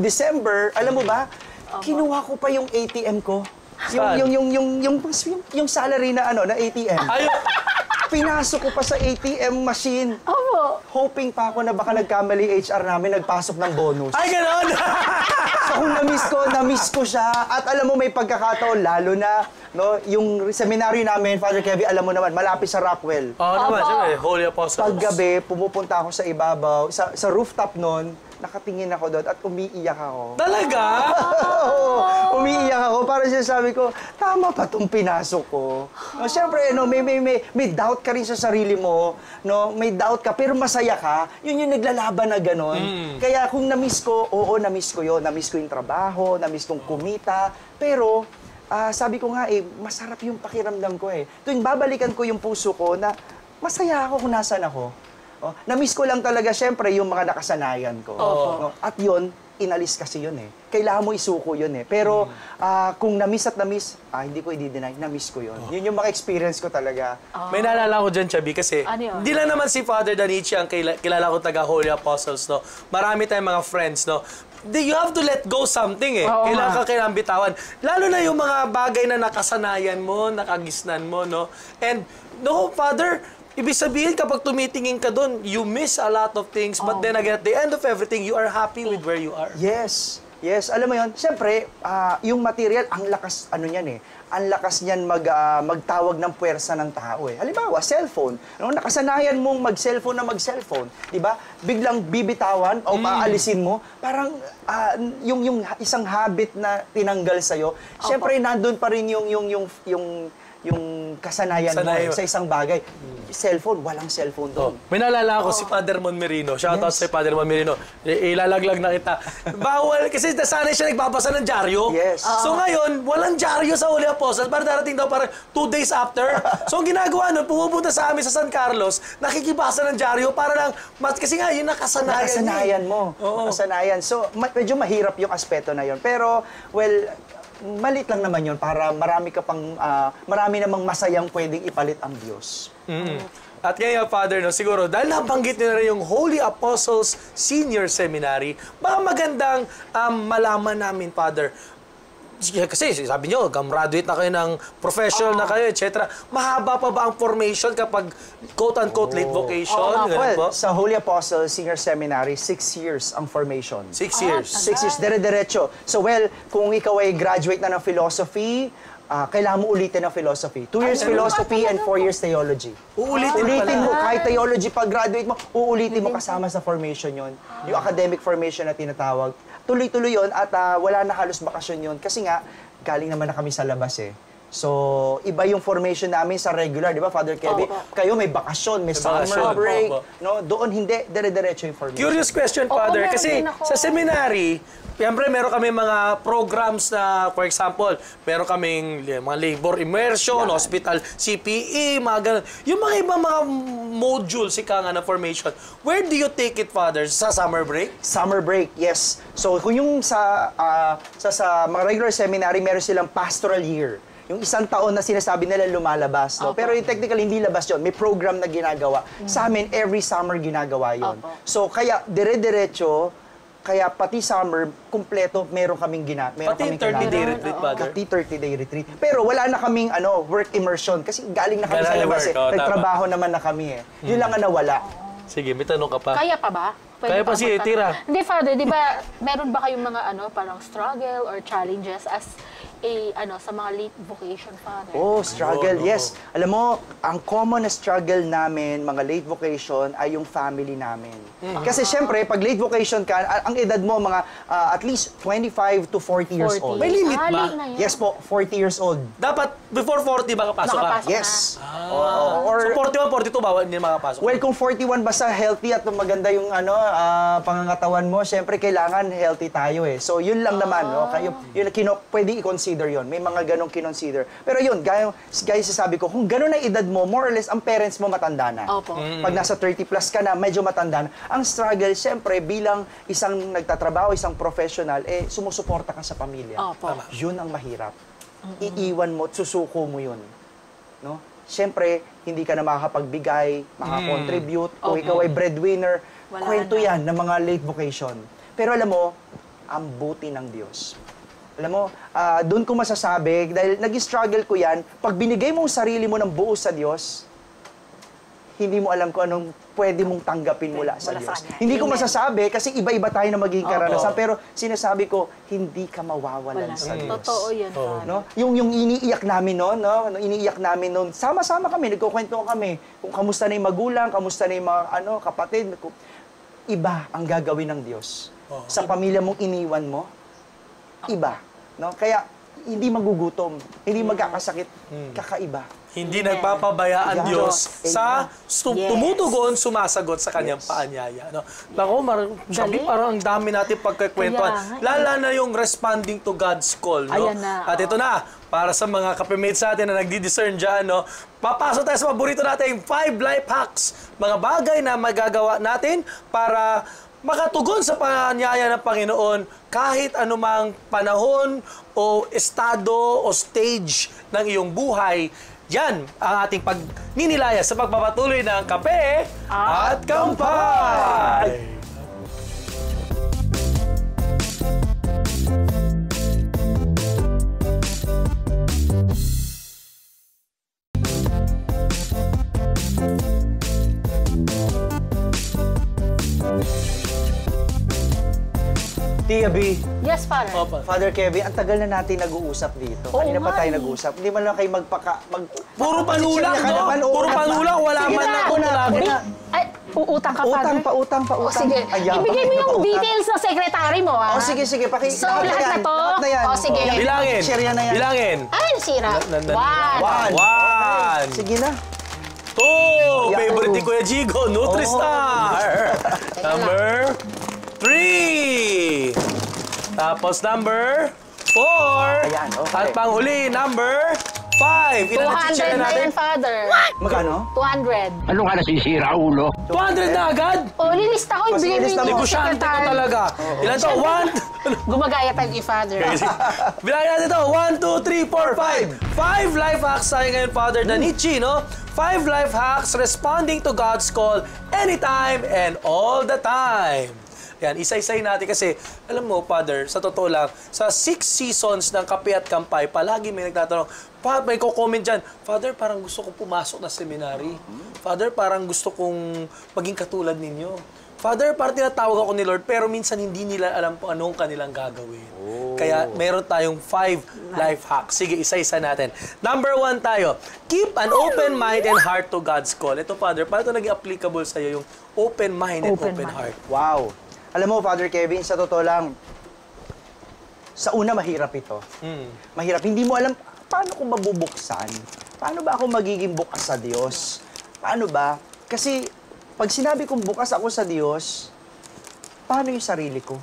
[SPEAKER 3] December, alam mo ba, kinuha ko pa yung ATM ko.
[SPEAKER 1] Saan?
[SPEAKER 3] Yung salary na na ATM.
[SPEAKER 1] Ayun.
[SPEAKER 3] Pinasok ko pa sa ATM machine.
[SPEAKER 4] Opo.
[SPEAKER 3] Hoping pa ako na baka nagkamali HR namin, nagpasok ng bonus.
[SPEAKER 1] Ay, ganon!
[SPEAKER 3] So kung na-miss ko siya. At alam mo, may pagkakataon, lalo na, no, yung seminaryo namin, Father Kevin, alam mo naman, malapit sa Rockwell.
[SPEAKER 1] Oo naman,
[SPEAKER 4] Opo.
[SPEAKER 1] siyempre, Holy Apostles.
[SPEAKER 3] Paggabi, pumupunta ako sa ibabaw, sa rooftop nun, nakatingin ako doon at umiiyak ako.
[SPEAKER 1] Talaga?
[SPEAKER 3] Oo, umiiyak ako para sabi ko, tama pa itong pinasok ko. No, siyempre, no, may doubt ka rin sa sarili mo, no, may doubt ka, pero masaya ka, yun yung naglalaban na gano'n. Kaya kung na-miss ko, oo, na-miss ko yun. Na-miss ko yung trabaho, na-miss kong kumita, pero sabi ko nga masarap yung pakiramdam ko Tuwing babalikan ko yung puso ko na masaya ako kung nasan ako. Na-miss ko lang talaga, syempre, yung mga nakasanayan ko. No? At yun, inalis kasi yun Kailangan mo isuko yun Pero kung na-miss at na-miss, hindi ko i-deny, na-miss ko yun. Yun yung mga experience ko talaga.
[SPEAKER 1] May naalala ko dyan, Chubby, kasi
[SPEAKER 4] Ano yun?
[SPEAKER 1] hindi lang naman si Father Danichi ang kilala ko taga Holy Apostles, no? Marami tayong mga friends, no? You have to let go something
[SPEAKER 4] Oo,
[SPEAKER 1] kailangan bitawan. Lalo na yung mga bagay na nakasanayan mo, nakagisnan mo, no? And, no, Father, ibig sabihin, kapag tumitingin ka doon, you miss a lot of things, but then again, at the end of everything, you are happy with where you are.
[SPEAKER 3] Yes. Yes, alam mo yun. Siyempre, yung material, ang lakas, ang lakas niyan magtawag ng puwersa ng tao Halimbawa, cellphone. No, nakasanayan mong mag-cellphone, di ba? Biglang bibitawan o paalisin mo, parang yung isang habit na tinanggal sa'yo, siyempre, nandun pa rin yung kasanayan mo sa isang bagay. Cellphone, walang cellphone doon.
[SPEAKER 1] May naalala ako si Father Monmerino. Shoutout sa Father Monmerino. Ilalaglag na kita. Bawal, kasi nasanay siya nagbabasa ng dyaryo.
[SPEAKER 3] Yes.
[SPEAKER 1] So ngayon, walang dyaryo sa Holy Apostles. Para darating daw parang 2 days after. So ang ginagawa nun, pumupunta sa amin sa San Carlos, nakikibasa ng dyaryo para lang, kasi nga yun nakasanayan.
[SPEAKER 3] Nakasanayan mo. Nakasanayan. So, medyo mahirap yung aspeto na yun. Pero, well, malit lang naman yun para marami namang masayang pwedeng ipalit ang Diyos.
[SPEAKER 1] At ngayon, Father, no, siguro, dahil nabanggit niyo na rin yung Holy Apostles Senior Seminary, baka magandang malaman namin, Father, kasi sabi niyo, graduate na kayo ng professional na kayo, etc. Mahaba pa ba ang formation kapag quote-unquote late vocation?
[SPEAKER 3] Well, sa Holy Apostles Senior Seminary, 6 years ang formation.
[SPEAKER 1] 6 years.
[SPEAKER 3] 6 years, dire-diretso. So, well, kung ikaw ay graduate na ng philosophy, kailangan mo ulitin ang philosophy. 2 years philosophy and 4 years theology. Ulitin mo, kahit theology, pag graduate mo, uulitin mo kasama sa formation yon. Yung academic formation na tinatawag. Tuloy-tuloy yun at wala na halos bakasyon yun. Kasi nga, galing naman na kami sa labas So, iba yung formation namin sa regular, di ba, Father Kevin? Kayo may bakasyon, may summer break. No? Doon hindi, dire-diretso yung formation.
[SPEAKER 1] Curious question, Father,
[SPEAKER 4] meron
[SPEAKER 1] kasi
[SPEAKER 4] din ako.
[SPEAKER 1] sa seminary, siyempre meron kami mga programs na, for example, meron kaming mga labor immersion, hospital CPE, mga ganun. Yung mga ibang mga modules, ika nga na formation, where do you take it, Father? Sa summer break?
[SPEAKER 3] Summer break, yes. So, kung yung sa mga regular seminary, meron silang pastoral year. Yung isang taon na sinasabi nila lumalabas. No? Pero technically, hindi labas yun. May program na ginagawa. Sa amin, every summer ginagawa yun. So, kaya dire-diretso, kaya pati summer, kumpleto, meron kaming ginagawa.
[SPEAKER 1] Pati 30-day retreat, Father?
[SPEAKER 3] Pati 30-day retreat. Pero wala na kaming work immersion kasi galing na kami sa labas Nagtrabaho naman na kami Yun lang ang nawala.
[SPEAKER 1] Sige, may tanong ka pa.
[SPEAKER 4] Kaya pa ba?
[SPEAKER 1] Kaya pa, sige, tira.
[SPEAKER 4] Hindi, Father, di ba, meron ba kayong mga parang struggle or challenges as sa mga late vocation, Father?
[SPEAKER 3] Oh, struggle,
[SPEAKER 1] Oo,
[SPEAKER 3] yes. Alam mo, ang common na struggle namin, mga late vocation, ay yung family namin. Kasi syempre, pag late vocation ka, ang edad mo, mga at least 25 to 40 years
[SPEAKER 4] 40.
[SPEAKER 3] old.
[SPEAKER 1] May limit ba?
[SPEAKER 4] late na yun.
[SPEAKER 3] Yes po, 40 years old.
[SPEAKER 1] Dapat before 40 makapasok ka?
[SPEAKER 4] Nakapasok.
[SPEAKER 3] Yes.
[SPEAKER 1] So 41, 42 bawal hindi makapasok?
[SPEAKER 3] Well, kung 41 basta healthy at maganda yung pangangatawan mo, syempre kailangan healthy tayo eh. So yun lang naman, no? Kayo pwede i-consider yun. May mga ganong kinonsider. Pero yun, guys, sasabi ko, kung ganon na edad mo, more or less ang parents mo matanda na.
[SPEAKER 4] Opo.
[SPEAKER 3] Pag nasa 30 plus ka na, medyo matanda na. Ang struggle, syempre, bilang isang nagtatrabaho, isang professional, sumusuporta ka sa pamilya.
[SPEAKER 4] Opo.
[SPEAKER 3] Yun ang mahirap. Iiwan mo, susuko mo yun. No? Siyempre, hindi ka na makakapagbigay, makakontribute, kung ikaw ay breadwinner,
[SPEAKER 4] Wala
[SPEAKER 3] kwento
[SPEAKER 4] na.
[SPEAKER 3] yan ng mga late vocation. Pero alam mo, ang buti ng Diyos. Alam mo, doon ko masasabi, dahil nag-struggle ko yan, pag binigay mo ang sarili mo ng buo sa Diyos, hindi mo alam kung anong pwede mong tanggapin mula sa
[SPEAKER 4] Wala sa
[SPEAKER 3] Diyos.
[SPEAKER 4] Kanya.
[SPEAKER 3] Hindi ko
[SPEAKER 4] Amen.
[SPEAKER 3] masasabi kasi iba-iba tayo na magiging
[SPEAKER 4] Opo.
[SPEAKER 3] karanasan, pero sinasabi ko, hindi ka mawawalan
[SPEAKER 4] Wala.
[SPEAKER 3] sa Diyos.
[SPEAKER 4] Totoo yan, Father.
[SPEAKER 3] No? Yung iniiyak namin noon, no? Iniiyak namin noon. Sama-sama kami, nagkukwento kami. Kung kamusta na yung magulang, kamusta na yung mga kapatid. Iba ang gagawin ng Diyos. Sa pamilya mong iniwan mo, iba. No? Kaya hindi magugutom, hindi magkakasakit, kakaiba.
[SPEAKER 1] Hindi nagpapabaya ang
[SPEAKER 3] Amen.
[SPEAKER 1] Diyos sa
[SPEAKER 4] Yes.
[SPEAKER 1] tumutugon, sumasagot sa kanyang paanyaya. No? Naku, sabi parang ang dami natin pagkakwentuhan.
[SPEAKER 4] Kaya nga,
[SPEAKER 1] Lala na yung responding to God's call. No?
[SPEAKER 4] Ayan na,
[SPEAKER 1] At ito na, para sa mga kapemates natin na nagdi-discern dyan, no? Papasok tayo sa paborito natin, 5 life hacks. Mga bagay na magagawa natin para makatugon sa paanyaya ng Panginoon kahit anumang panahon o estado o stage ng iyong buhay. Yan ang ating pagninilaya sa pagpapatuloy ng Kape at Kampay!
[SPEAKER 3] Tia B,
[SPEAKER 4] Yes, Father.
[SPEAKER 1] Opo.
[SPEAKER 3] Father Kevin, ang tagal na natin nag-uusap dito.
[SPEAKER 4] Oo
[SPEAKER 3] Kanina pa
[SPEAKER 4] nga
[SPEAKER 3] tayo
[SPEAKER 4] eh.
[SPEAKER 3] nag-uusap. Hindi man lang kayo
[SPEAKER 1] Puro panulang,
[SPEAKER 3] Ka naman,
[SPEAKER 1] no? Puro
[SPEAKER 3] oo.
[SPEAKER 1] panulang, wala
[SPEAKER 3] Sige
[SPEAKER 1] man
[SPEAKER 3] na,
[SPEAKER 1] lang
[SPEAKER 3] ako na, ako
[SPEAKER 1] tutulagin.
[SPEAKER 3] na.
[SPEAKER 4] Ay, uutang ka, Father?
[SPEAKER 3] Utang pa.
[SPEAKER 4] O, sige.
[SPEAKER 3] Ayaw.
[SPEAKER 4] Ibigay mo yung
[SPEAKER 3] Pautang.
[SPEAKER 4] details ng secretary mo, ha?
[SPEAKER 3] O sige,
[SPEAKER 4] So, lahat na to?
[SPEAKER 3] Lahat na yan.
[SPEAKER 4] O, sige.
[SPEAKER 3] O,
[SPEAKER 1] Bilangin.
[SPEAKER 3] Share yan na yan.
[SPEAKER 1] Bilangin.
[SPEAKER 4] Ay, nasira. One.
[SPEAKER 1] One.
[SPEAKER 3] Sige na.
[SPEAKER 1] Two.
[SPEAKER 3] Yeah.
[SPEAKER 1] Favorite ni Kuya Jigo, Nutristar. Number 3. Tapos number 4.
[SPEAKER 3] Ayan, okay.
[SPEAKER 1] At panghuli, number 5. Ilan na
[SPEAKER 4] 200
[SPEAKER 1] chichira
[SPEAKER 4] na
[SPEAKER 1] natin?
[SPEAKER 4] yan, Father.
[SPEAKER 3] Magkano?
[SPEAKER 4] 200.
[SPEAKER 6] Ano ka nasisira, ulo?
[SPEAKER 1] 200 na agad?
[SPEAKER 4] O, lilista ko. Ibigay mo
[SPEAKER 3] Lilista
[SPEAKER 4] yung
[SPEAKER 3] mo.
[SPEAKER 1] Negosyante ko
[SPEAKER 4] secretary.
[SPEAKER 1] talaga. Ilan to? 1?
[SPEAKER 4] Gumagaya tayo kay Father.
[SPEAKER 1] Bilangin natin ito. 1, 2, 3, 4, 5. 5 life hacks tayo ngayon, Father Danichi, no? 5 life hacks responding to God's call anytime and all the time. Yan, isa-isay natin kasi, alam mo, Father, sa totoo lang, sa 6 seasons ng Kape at Kampay, palagi may nagtatanong, may ko-comment dyan, Father, parang gusto kong pumasok na seminary. Father, parang gusto kong maging katulad ninyo. Father, parang tinatawag ako ni Lord, pero minsan hindi nila alam kung anong kanilang gagawin. Kaya meron tayong 5 life hacks. Sige, isa-isa natin. Number 1 tayo. Keep an open mind and heart to God's call. Ito, Father, paano ito naging applicable sa'yo yung open mind and open heart?
[SPEAKER 3] Wow. Alam mo, Father Kevin, sa totoo lang, sa una mahirap ito. Mahirap. Hindi mo alam, paano ko mabubuksan? Paano ba ako magiging bukas sa Diyos? Paano ba? Kasi, pag sinabi kong bukas ako sa Diyos, paano yung sarili ko?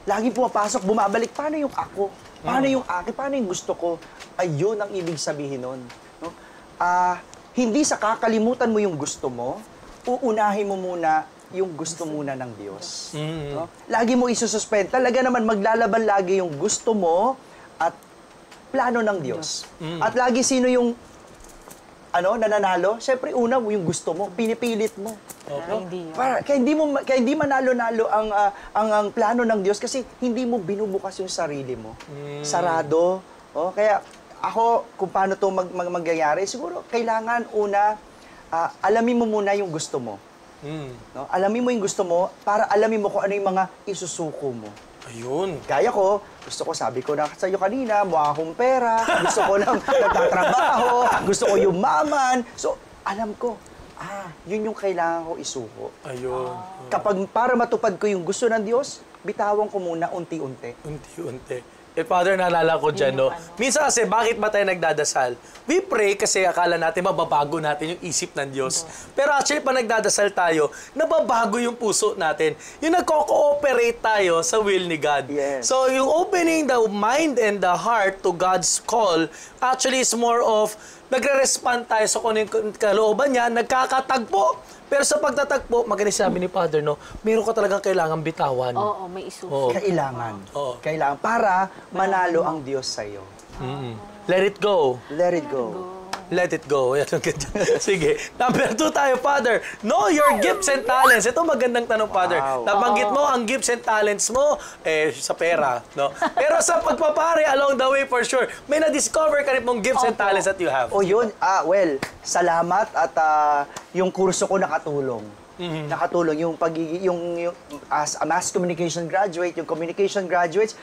[SPEAKER 3] Lagi pumapasok, bumabalik, paano yung ako? Paano yung akin? Paano yung gusto ko? Ayun ang ibig sabihin nun. No? Hindi sa kakalimutan mo yung gusto mo, uunahin mo muna yung gusto muna ng Diyos. No? Lagi mo isususpend. Talaga naman maglalaban lagi yung gusto mo at plano ng Diyos. At lagi sino yung nananalo? Siyempre una yung gusto mo, pinipilit mo. No? Kaya hindi manalo-nalo ang plano ng Diyos kasi hindi mo binubukas yung sarili mo. Sarado. Kaya ako, kung paano to mangyayari, siguro kailangan una, alamin mo muna yung gusto mo. No? Alamin mo yung gusto mo para alamin mo kung ano yung mga isusuko mo.
[SPEAKER 1] Ayun.
[SPEAKER 3] Gaya ko, gusto ko, sabi ko na sa iyo kanina, mukha akong pera, gusto ko lang nagtatrabaho, gusto ko yumaman. So, alam ko, yun yung kailangan ko isuko.
[SPEAKER 1] Ayun.
[SPEAKER 3] Kapag para matupad ko yung gusto ng Diyos, bitawan ko muna unti-unti.
[SPEAKER 1] Unti-unti. Father, naalala ko dyan, no? Minsan kasi, bakit ba tayo nagdadasal? We pray kasi akala natin mababago natin yung isip ng Diyos. Pero actually, pag nagdadasal tayo, nababago yung puso natin. Yung nagko-cooperate tayo sa will ni God.
[SPEAKER 3] Yes.
[SPEAKER 1] So, yung opening the mind and the heart to God's call, actually is more of, nagre-respond tayo sa kung yung kalooban niya, nagkakatagpo. Pero sa pagtatagpo, maganda sabi ni Father, no, meron ka talagang kailangang bitawan.
[SPEAKER 4] Oo, may isuso.
[SPEAKER 1] Oo.
[SPEAKER 3] Kailangan.
[SPEAKER 1] Oo.
[SPEAKER 3] Kailangan. Para manalo ang Diyos sa'yo.
[SPEAKER 1] Let it go.
[SPEAKER 3] Let it go.
[SPEAKER 1] Let it go. Yan, sige. Number 2 tayo, Father. Know your gifts and talents. Ito magandang tanong, Father.
[SPEAKER 3] Wow.
[SPEAKER 1] Nabanggit mo ang gifts and talents mo, sa pera. No? Pero sa pagpapare, along the way, for sure, may na-discover ka rin mong gifts and talents that you have.
[SPEAKER 3] O yun, well, salamat at yung kurso ko nakatulong. Nakatulong yung pagiging yung as a mass communication graduate, yung communication graduates,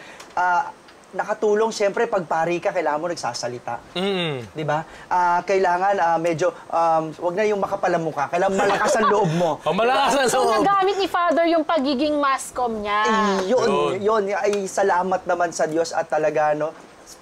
[SPEAKER 3] nakatulong siyempre pag pari ka kailangan mo nagsasalita. 'Di ba? Kailangan medyo wag na yung makapal ang mukha, kailangan malakas ang loob mo.
[SPEAKER 1] Malakas ang
[SPEAKER 4] So,
[SPEAKER 1] loob.
[SPEAKER 4] nagamit ni Father yung pagiging mascom niya.
[SPEAKER 3] Yun ay salamat naman sa Diyos at talaga no.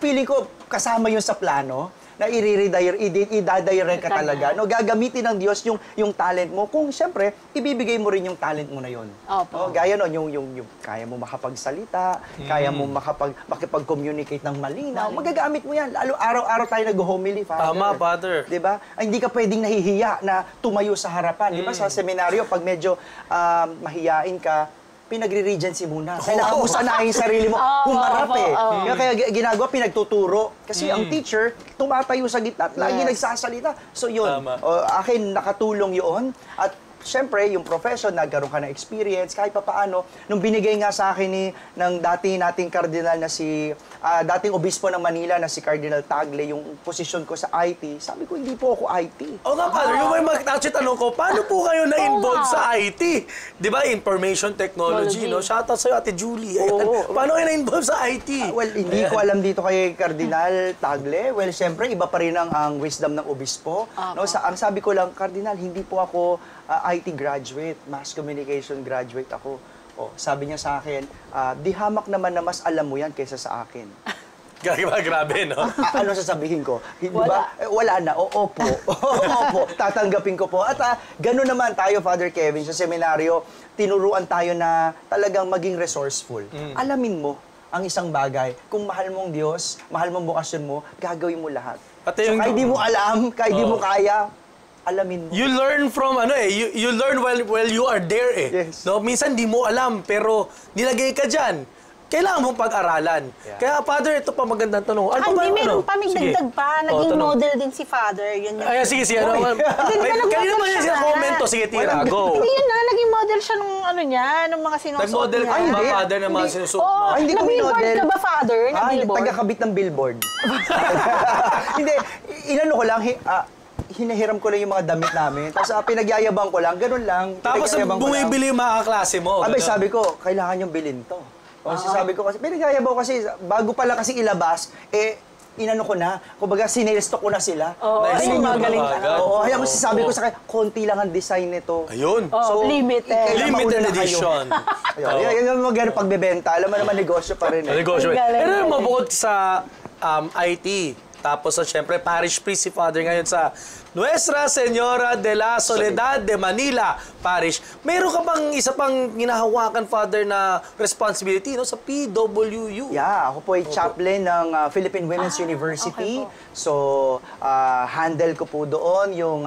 [SPEAKER 3] Feeling ko kasama yun sa plano na i-redirect ka talaga. No, gagamitin ng Diyos yung talent mo. Kung siyempre, ibibigay mo rin yung talent mo na yun.
[SPEAKER 4] Opo.
[SPEAKER 3] No, gaya nun, yung kaya mo makapagsalita, kaya mo makipag-communicate ng malinaw, magagamit mo yan. Lalo araw-araw tayo nag-homily, Father.
[SPEAKER 1] Tama, Father.
[SPEAKER 3] Diba? Ay, hindi ka pwedeng nahihiya na tumayo sa harapan. Diba? Sa seminaryo, pag medyo mahiyain ka, pinagre-regency muna. Kailangan mo sanayin sarili mo. Humarap eh. Kaya ginagawa, pinagtuturo. Kasi ang teacher, tumatayo sa gitna at lagi nagsasalita. So yun,
[SPEAKER 1] Tama.
[SPEAKER 3] akin nakatulong yun. At syempre, yung profession, nagkaroon ka ng experience, kahit pa paano. Nung binigay nga sa akin ng dati nating kardinal na dating obispo ng Manila na si Cardinal Tagle, yung posisyon ko sa IT, sabi ko, hindi po ako IT.
[SPEAKER 1] O nga, Father, yung may actually tanong ko, paano po kayo na-involve sa IT? Di ba, information technology, no? Shoutout sa'yo, Ate Julie. Ayan.
[SPEAKER 3] Oo.
[SPEAKER 1] Paano kayo na-involve sa IT?
[SPEAKER 3] Well, hindi ko alam dito kay Cardinal Tagle. Well, siyempre, iba pa rin ang wisdom ng obispo. No, ang sabi ko lang, Cardinal, hindi po ako IT graduate, mass communication graduate ako. Oh, sabi niya sa akin, di hamak naman na mas alam mo yan kaysa sa akin.
[SPEAKER 1] Grabe, no?
[SPEAKER 3] Ano sasabihin ko? Di ba? Wala na. Opo. Opo. Tatanggapin ko po. At gano'n naman tayo, Father Kevin, sa seminaryo, tinuruan tayo na talagang maging resourceful. Alamin mo ang isang bagay. Kung mahal mong Diyos, mahal mong bukasyon mo, gagawin mo lahat.
[SPEAKER 1] Pati
[SPEAKER 3] So, kahit di mo alam, kahit di mo kaya, alamin mo.
[SPEAKER 1] You learn from you learn while you are there
[SPEAKER 3] Yes.
[SPEAKER 1] No, minsan di mo alam pero nilagay ka diyan. Kailangan mong pag-aralan.
[SPEAKER 3] Yeah.
[SPEAKER 1] Kaya Father, ito pa magandang tanong.
[SPEAKER 4] Ay,
[SPEAKER 1] ba-
[SPEAKER 4] di, meron pa, may
[SPEAKER 1] Sige.
[SPEAKER 4] dagdag pa. Naging
[SPEAKER 1] tanong.
[SPEAKER 4] model din si Father. Yun yung...
[SPEAKER 1] Ay, sige. Ano, kanina ba yan siya komento? Sige, tira. Go.
[SPEAKER 4] Hindi yun na, naging model siya nung ano niya, nung mga sinusuot
[SPEAKER 1] Nag-model
[SPEAKER 4] niya.
[SPEAKER 1] ka ba,
[SPEAKER 3] hindi.
[SPEAKER 1] Father, ng mga sinusuot
[SPEAKER 4] Oo,
[SPEAKER 1] mo?
[SPEAKER 3] Ay, hindi ko
[SPEAKER 4] na-billboard
[SPEAKER 3] minodel.
[SPEAKER 4] ka ba, Father? Na-billboard?
[SPEAKER 3] Tagakabit ng billboard. Hindi, inano ko lang, hinahiram ko lang yung mga damit namin. Tapos pinagyayabang ko lang, ganun lang.
[SPEAKER 1] Tapos
[SPEAKER 3] Pinagyayabang ko lang.
[SPEAKER 1] bumibili yung mga kaklase mo.
[SPEAKER 3] Abay,
[SPEAKER 1] ganun.
[SPEAKER 3] sabi ko, kailangan yung bilhin to. O, sabi ko kasi, pinagyayabang ko kasi, bago pala kasi ilabas, inano ko na, kumbaga sinelstock ko na sila.
[SPEAKER 1] Nice
[SPEAKER 3] Ayun,
[SPEAKER 1] yung
[SPEAKER 3] magaling
[SPEAKER 1] mga
[SPEAKER 3] ka.
[SPEAKER 1] agad.
[SPEAKER 3] Oo, kaya kasi sabi ko
[SPEAKER 1] Oo.
[SPEAKER 3] sa kanya, konti lang ang design nito.
[SPEAKER 1] Ayun.
[SPEAKER 4] Limited.
[SPEAKER 3] kailan mauna
[SPEAKER 1] Limited
[SPEAKER 3] na kayo?
[SPEAKER 1] edition.
[SPEAKER 3] Ayun, yung magano pagbebenta, alam mo naman negosyo pa rin.
[SPEAKER 1] Negosyo.
[SPEAKER 4] Galing,
[SPEAKER 1] Pero
[SPEAKER 4] galing.
[SPEAKER 1] mabukod sa IT, tapos syempre parish priest si Father ngayon sa Nuestra Señora de la Soledad de Manila Parish. Meron ka bang isa pang ginahawakan, Father, na responsibility no sa PWU?
[SPEAKER 3] Yeah, ako po ay chaplain ng Philippine Women's University.
[SPEAKER 4] okay po.
[SPEAKER 3] So, handle ko po doon yung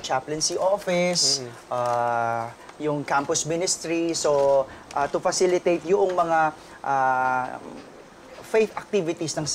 [SPEAKER 3] chaplaincy office, yung campus ministry. So, to facilitate yung mga faith activities ng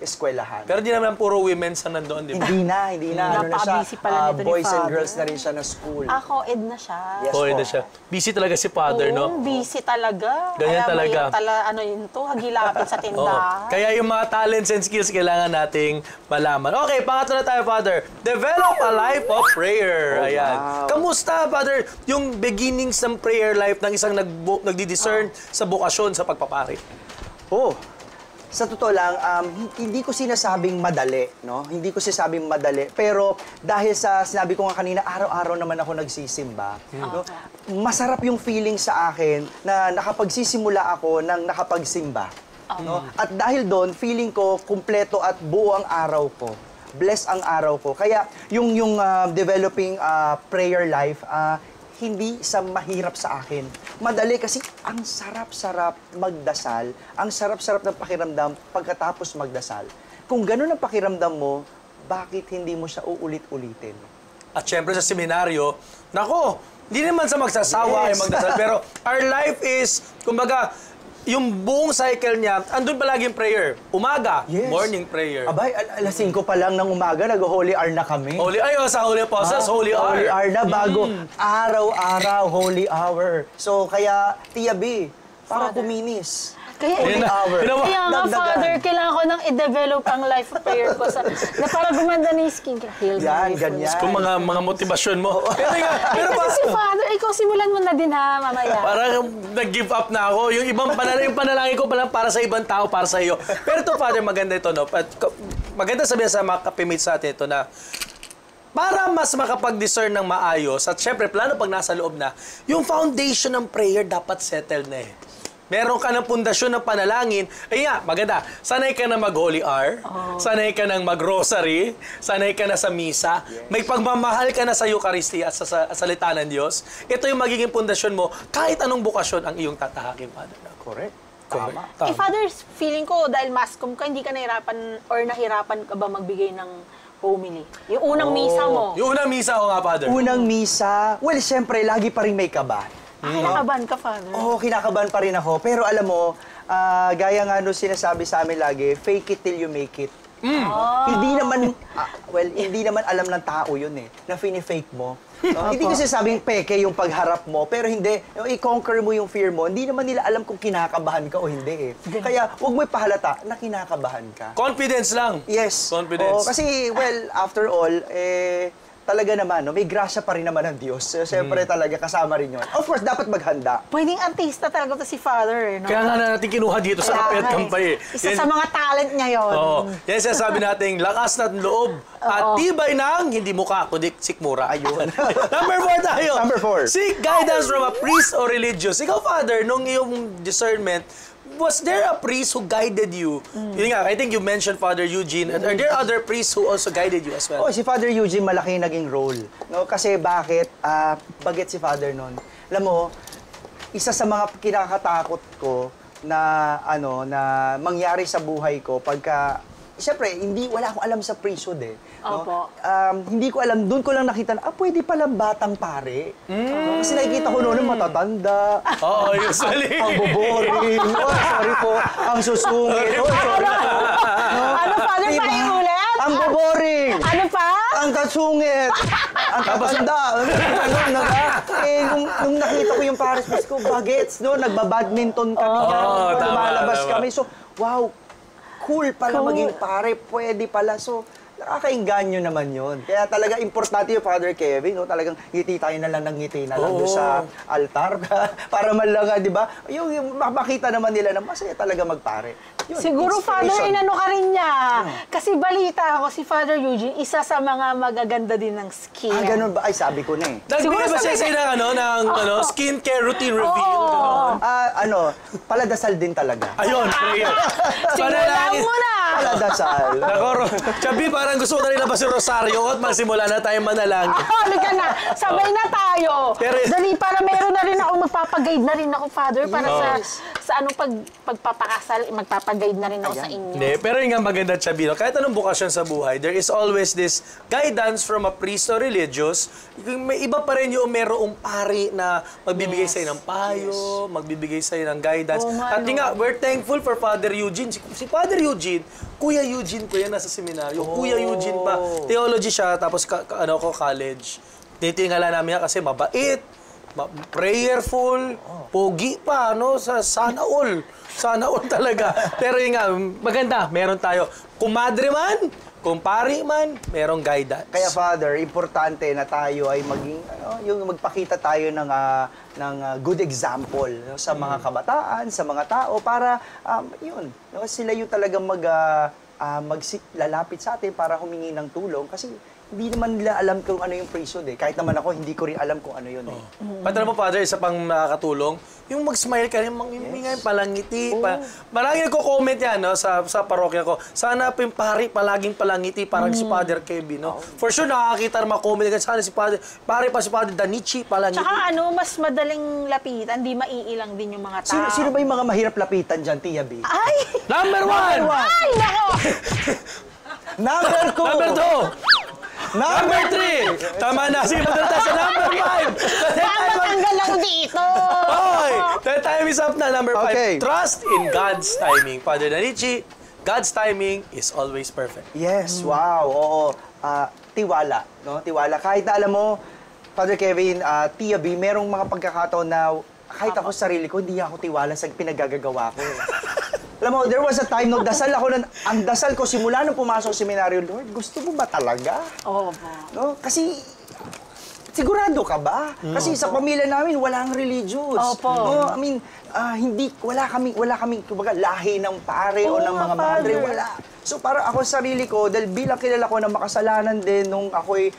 [SPEAKER 3] eskwelahan.
[SPEAKER 1] Pero di naman puro women sa nandoon, di ba?
[SPEAKER 3] Hindi na. Ano na siya,
[SPEAKER 4] Napaka-busy pala nito ni
[SPEAKER 3] boys and
[SPEAKER 4] Father.
[SPEAKER 3] girls na rin siya na school.
[SPEAKER 4] Co-ed na siya.
[SPEAKER 3] Yes
[SPEAKER 1] Oo,
[SPEAKER 3] po.
[SPEAKER 1] na siya. Busy talaga si Father, no?
[SPEAKER 4] Busy talaga.
[SPEAKER 1] Ganyan talaga.
[SPEAKER 4] Ano yun to, hagilapin sa
[SPEAKER 1] Oo.
[SPEAKER 4] tindahan.
[SPEAKER 1] Kaya yung mga talents and skills kailangan nating malaman. Okay, pangatlo na tayo, Father. Develop a life of prayer. Ayan.
[SPEAKER 3] wow.
[SPEAKER 1] Kamusta, Father, yung beginnings ng prayer life ng isang nagdi-discern sa bukasyon sa pagpapari?
[SPEAKER 3] Sa totoo lang, hindi ko sinasabing madali, no? Hindi ko sinasabing madali. Pero dahil sa sinabi ko nga kanina, araw-araw naman ako nagsisimba. No? Masarap yung feeling sa akin na nakapagsisimula ako ng nakapagsimba. No? At dahil doon, feeling ko kumpleto at buo ang araw ko. Bless ang araw ko. Kaya yung developing prayer life, hindi sa mahirap sa akin. Madali kasi ang sarap-sarap magdasal, ang sarap-sarap ng pakiramdam pagkatapos magdasal. Kung ganun ang pakiramdam mo, bakit hindi mo siya uulit-ulitin?
[SPEAKER 1] At syempre sa seminaryo, nako, hindi naman sa magsasawa ay
[SPEAKER 3] Yes.
[SPEAKER 1] magdasal. Pero our life is, kumbaga, yung buong cycle niya, andun palagi yung prayer. Umaga,
[SPEAKER 3] Yes.
[SPEAKER 1] morning prayer.
[SPEAKER 3] Abay, alas 5 pa lang ng umaga, nag-Holy Hour na kami.
[SPEAKER 1] Sa Holy Apostles, Holy Hour.
[SPEAKER 3] Holy Hour na bago. Araw-araw, Holy Hour. So, kaya, Tia B, para kuminis.
[SPEAKER 4] Kaya,
[SPEAKER 3] Holy Hour.
[SPEAKER 4] kaya nga,
[SPEAKER 3] Dagdagan.
[SPEAKER 4] Father, kailangan ko nang i-develop ang life of prayer ko na para gumanda na yung skin care. Heal
[SPEAKER 3] Yan,
[SPEAKER 4] my
[SPEAKER 3] ganyan.
[SPEAKER 1] Kung mga motivasyon mo. Pero
[SPEAKER 4] Kasi si Father, ikaw simulan mo na din ha, mamaya.
[SPEAKER 1] parang nag-give up na ako. Yung ibang panalangin ko palang para sa ibang tao, para sa iyo. Pero ito, Father, maganda ito, no? Maganda sabihin sa mga kapimites natin ito na para mas makapag-discern ng maayos at syempre, plano pag nasa loob na, yung foundation ng prayer dapat settle na eh. Meron ka ng pundasyon ng panalangin, ay nga, maganda, sanay ka na mag-Holy Hour, sanay ka ng mag-rosary, sanay ka na sa misa, may pagmamahal ka na sa Eucharistia at sa salita ng Diyos. Ito yung magiging pundasyon mo, kahit anong bukasyon ang iyong tatahakin, Father.
[SPEAKER 3] Correct.
[SPEAKER 1] Tama.
[SPEAKER 4] Father, feeling ko dahil mascom ka, hindi ka nahirapan or nahirapan ka ba magbigay ng homily? Yung unang misa mo.
[SPEAKER 1] Yung unang misa ko nga, Father.
[SPEAKER 3] Unang misa, well, siyempre, lagi pa rin may kaba.
[SPEAKER 4] Kinakabahan ka, Father.
[SPEAKER 3] Oo, kinakabahan pa rin ako. Pero alam mo, gaya nga no sinasabi sa amin lagi, fake it till you make it. Hindi naman, hindi naman alam ng tao yun eh, na fini-fake mo. No? Hindi kasi sabing peke yung pagharap mo, pero hindi, yung i-conquer mo yung fear mo, hindi naman nila alam kung kinakabahan ka o hindi eh. Kaya huwag mo ipahalata na kinakabahan ka.
[SPEAKER 1] Confidence lang.
[SPEAKER 3] Yes.
[SPEAKER 1] Confidence.
[SPEAKER 3] Oo, kasi, well, after all, talaga naman, no, may grasya pa rin naman ng Diyos. So, siyempre talaga kasama rin yun. Of course, dapat maghanda.
[SPEAKER 4] Pwedeng artista talaga to si Father, eh, no?
[SPEAKER 1] Kaya nga na natin kinuha dito sa Kapayat Kampay eh.
[SPEAKER 4] Isa sa mga talent niya yun.
[SPEAKER 1] Oo. Yan sinasabi natin, lakas ng loob at tibay ng hindi mukha, kundi sikmura.
[SPEAKER 3] Ayun.
[SPEAKER 1] Number 4 tayo.
[SPEAKER 3] Number 4.
[SPEAKER 1] Seek guidance from a priest or religious. Ikaw, Father, nung iyong discernment, was there a priest who guided you? Yun nga, I think you mentioned Father Eugene. Are there other priests who also guided you as well?
[SPEAKER 3] Oh, si Father Eugene, malaki naging role. No? Kasi bakit? Bagit si Father nun. Alam mo, isa sa mga kinakatakot ko na, na mangyari sa buhay ko pagka, siyempre, wala akong alam sa priesthood eh. No?
[SPEAKER 4] Opo.
[SPEAKER 3] Hindi ko alam, doon ko lang nakita na, pwede palang batang pare. No? Kasi nakikita ko noon, matatanda.
[SPEAKER 1] Oo, usually.
[SPEAKER 3] Ang boboring. Oh, sorry po. Ang susungit. Oh, sorry po. No?
[SPEAKER 4] Ano, Father,
[SPEAKER 3] Diba?
[SPEAKER 4] paiulit?
[SPEAKER 3] Ang boboring.
[SPEAKER 4] Ano pa?
[SPEAKER 3] Ang kasungit. Ang tatanda. Ganun na ba? Nung nakita ko yung Paris Miss ko, bagets, no? Nagbabadminton kami.
[SPEAKER 1] tama,
[SPEAKER 3] Lumalabas
[SPEAKER 1] tama.
[SPEAKER 3] kami. So, wow, cool pala maging pare. Pwede pala. So, nakakainganyo naman yun. Kaya talaga importante yung Father Kevin, no? Talagang ngiti tayo na lang ng ngiti na lang doon sa altar. Para man lang, di ba? Yung makita naman nila na masaya talaga magpare. Yun,
[SPEAKER 4] Siguro, Father,
[SPEAKER 3] inspiration.
[SPEAKER 4] inano ka rin niya. Kasi balita ako, si Father Eugene, isa sa mga magaganda din ng skin.
[SPEAKER 3] Ganun ba? Ay, sabi ko na eh.
[SPEAKER 1] Nagbigay ba siya
[SPEAKER 4] sabi-
[SPEAKER 1] ng skincare routine reveal?
[SPEAKER 3] Ganun. Paladasal din talaga.
[SPEAKER 1] Ayun, prayer.
[SPEAKER 4] Simulan mo na!
[SPEAKER 3] Paladasal.
[SPEAKER 1] Nako, Chabi, parang gusto ko na rin labas yung rosaryo at magsimula na tayo manalangin.
[SPEAKER 4] Halika na, sabay na tayo.
[SPEAKER 1] Pero-
[SPEAKER 4] Dali, para meron na rin ako, magpapaguide na rin ako, Father, para
[SPEAKER 3] Yes.
[SPEAKER 4] sa anong pagpapakasal, magpapaguide na rin ako sa inyo.
[SPEAKER 1] Hindi, pero yung nga maganda, Chabi, no? Kahit anong bukasyon sa buhay, there is always this guidance from a priest or religious. May iba pa rin yung merong pari na magbibigay sa'yo ng payo, magbibigay sa'yo ng guidance. At yun nga, we're thankful for Father Eugene. Si Father Eugene, Kuya Eugene ko yan, nasa seminaryo. Kuya Eugene pa. Theology siya, tapos college. Titingala namin yan kasi mabait, prayerful, pogi pa, no? Sana all. Sana all talaga. Pero yun nga, maganda, meron tayo. Kumadre man, kumpari man, merong guidance.
[SPEAKER 3] Kaya Father, importante na tayo ay maging, yung magpakita tayo ng good example, no, sa mga kabataan, sa mga tao, para, yun, no, sila yung talagang lalapit sa atin para humingi ng tulong. Kasi hindi naman nila alam kung ano yung priesthood eh. Kahit naman ako, hindi ko rin alam kung ano yun eh.
[SPEAKER 1] Pati naman, Father, isa pang nakakatulong, yung mag-smile ka rin, yung palangiti. Marami nagko-comment yan, no, sa parokya ko. Sana yung pari palaging palangiti, parang si Father Kevin, no? For sure, nakakita na comment agad, sana si Father, pari pa si Father Danichi, palangiti.
[SPEAKER 4] Tsaka mas madaling lapitan, di maiilang din yung mga tao.
[SPEAKER 3] Sino ba yung mga mahirap lapitan dyan, Tia B?
[SPEAKER 4] Ay!
[SPEAKER 1] Number 1!
[SPEAKER 4] Ay, nako!
[SPEAKER 3] Number 2!
[SPEAKER 1] Number 2! Number 3! Tama na, si Father sa number 5!
[SPEAKER 4] Papatanggal lang dito!
[SPEAKER 1] Hoy! The time is up na, number 5.
[SPEAKER 3] Okay.
[SPEAKER 1] Trust in God's timing. Father Danichi, God's timing is always perfect.
[SPEAKER 3] Yes, wow, oo. Tiwala, no? Tiwala. Kahit na alam mo, Father Kevin, Tia B, merong mga pagkakataon na kahit ako sa sarili ko, hindi ako tiwala sa pinagagagawa ko. Alam mo, there was a time, no, ang dasal ko simula nung pumasok sa seminaryo, Lord, gusto mo ba talaga?
[SPEAKER 4] Oo.
[SPEAKER 3] No? Kasi, sigurado ka ba? Kasi sa pamilya namin, walang religious.
[SPEAKER 4] Opo.
[SPEAKER 3] No? I mean, wala kaming kumbaga, lahi ng pare o ng mga madre, wala. So para ako sa sarili ko, dahil bilang kilala ko na makasalanan din nung ako'y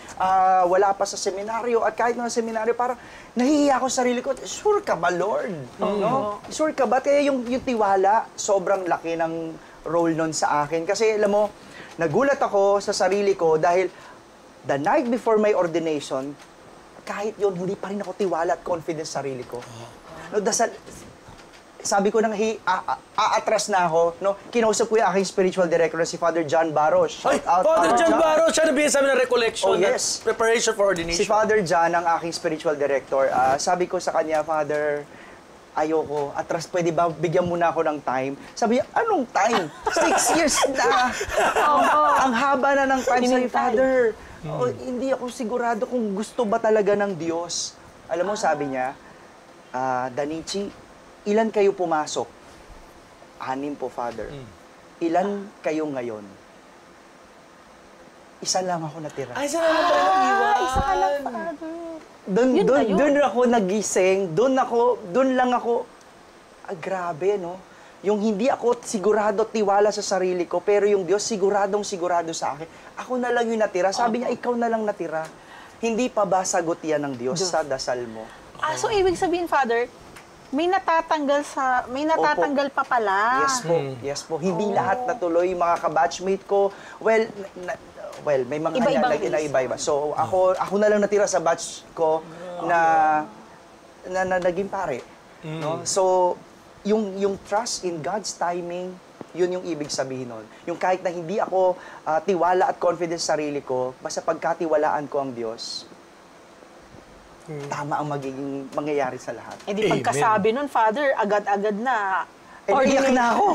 [SPEAKER 3] wala pa sa seminaryo at kahit na seminaryo, parang nahihiya ako sa sarili ko, sure ka ba, Lord? No? Sure ka ba? Kaya yung tiwala, sobrang laki ng role nun sa akin. Kasi alam mo, nagulat ako sa sarili ko dahil the night before my ordination, kahit yun, hindi pa rin ako tiwala at confident sa sarili ko. No, sabi ko nang aatras na ako, no? Kinausap ko yung aking spiritual director na si Father John Baros.
[SPEAKER 1] Ay, Father John Baros, siya nabigyan sa amin ng recollection,
[SPEAKER 3] Oh, yes.
[SPEAKER 1] preparation for ordination.
[SPEAKER 3] Si Father John, ang aking spiritual director, sabi ko sa kanya, Father, ayoko, atras, pwede ba bigyan muna ako ng time? Sabi niya, anong time? 6 years na! Ang haba na ng time. Sabi, Father, hindi ako sigurado kung gusto ba talaga ng Diyos. Alam mo, sabi niya, Danichi, ilan kayo pumasok? 6 po, Father. Ilan kayo ngayon? Isa lang ako natira.
[SPEAKER 1] Ay, sana naman pala nag-iwan.
[SPEAKER 4] Isa ka lang, Father.
[SPEAKER 3] Doon ako nagising, doon lang ako, grabe, no? Yung hindi ako sigurado tiwala sa sarili ko, pero yung Diyos siguradong sigurado sa akin. Ako na lang yung natira. Sabi niya, ikaw na lang natira. Hindi pa ba sagot yan ng Diyos sa dasal mo?
[SPEAKER 4] So ibig sabihin, Father, may natatanggal pa pala.
[SPEAKER 3] Yes po. Hindi lahat natuloy. Mga kabatchmate ko, well, may mga iba-iba. So ako na lang natira sa batch ko na naging pare. No? So yung trust in God's timing, yun yung ibig sabihin nun. Yung kahit na hindi ako tiwala at confident sa sarili ko, basta pagkatiwalaan ko ang Diyos, tama ang magiging mangyayari sa lahat.
[SPEAKER 4] Eh di pagkasabi nun, Father, agad-agad na.
[SPEAKER 3] Naiyak na ako.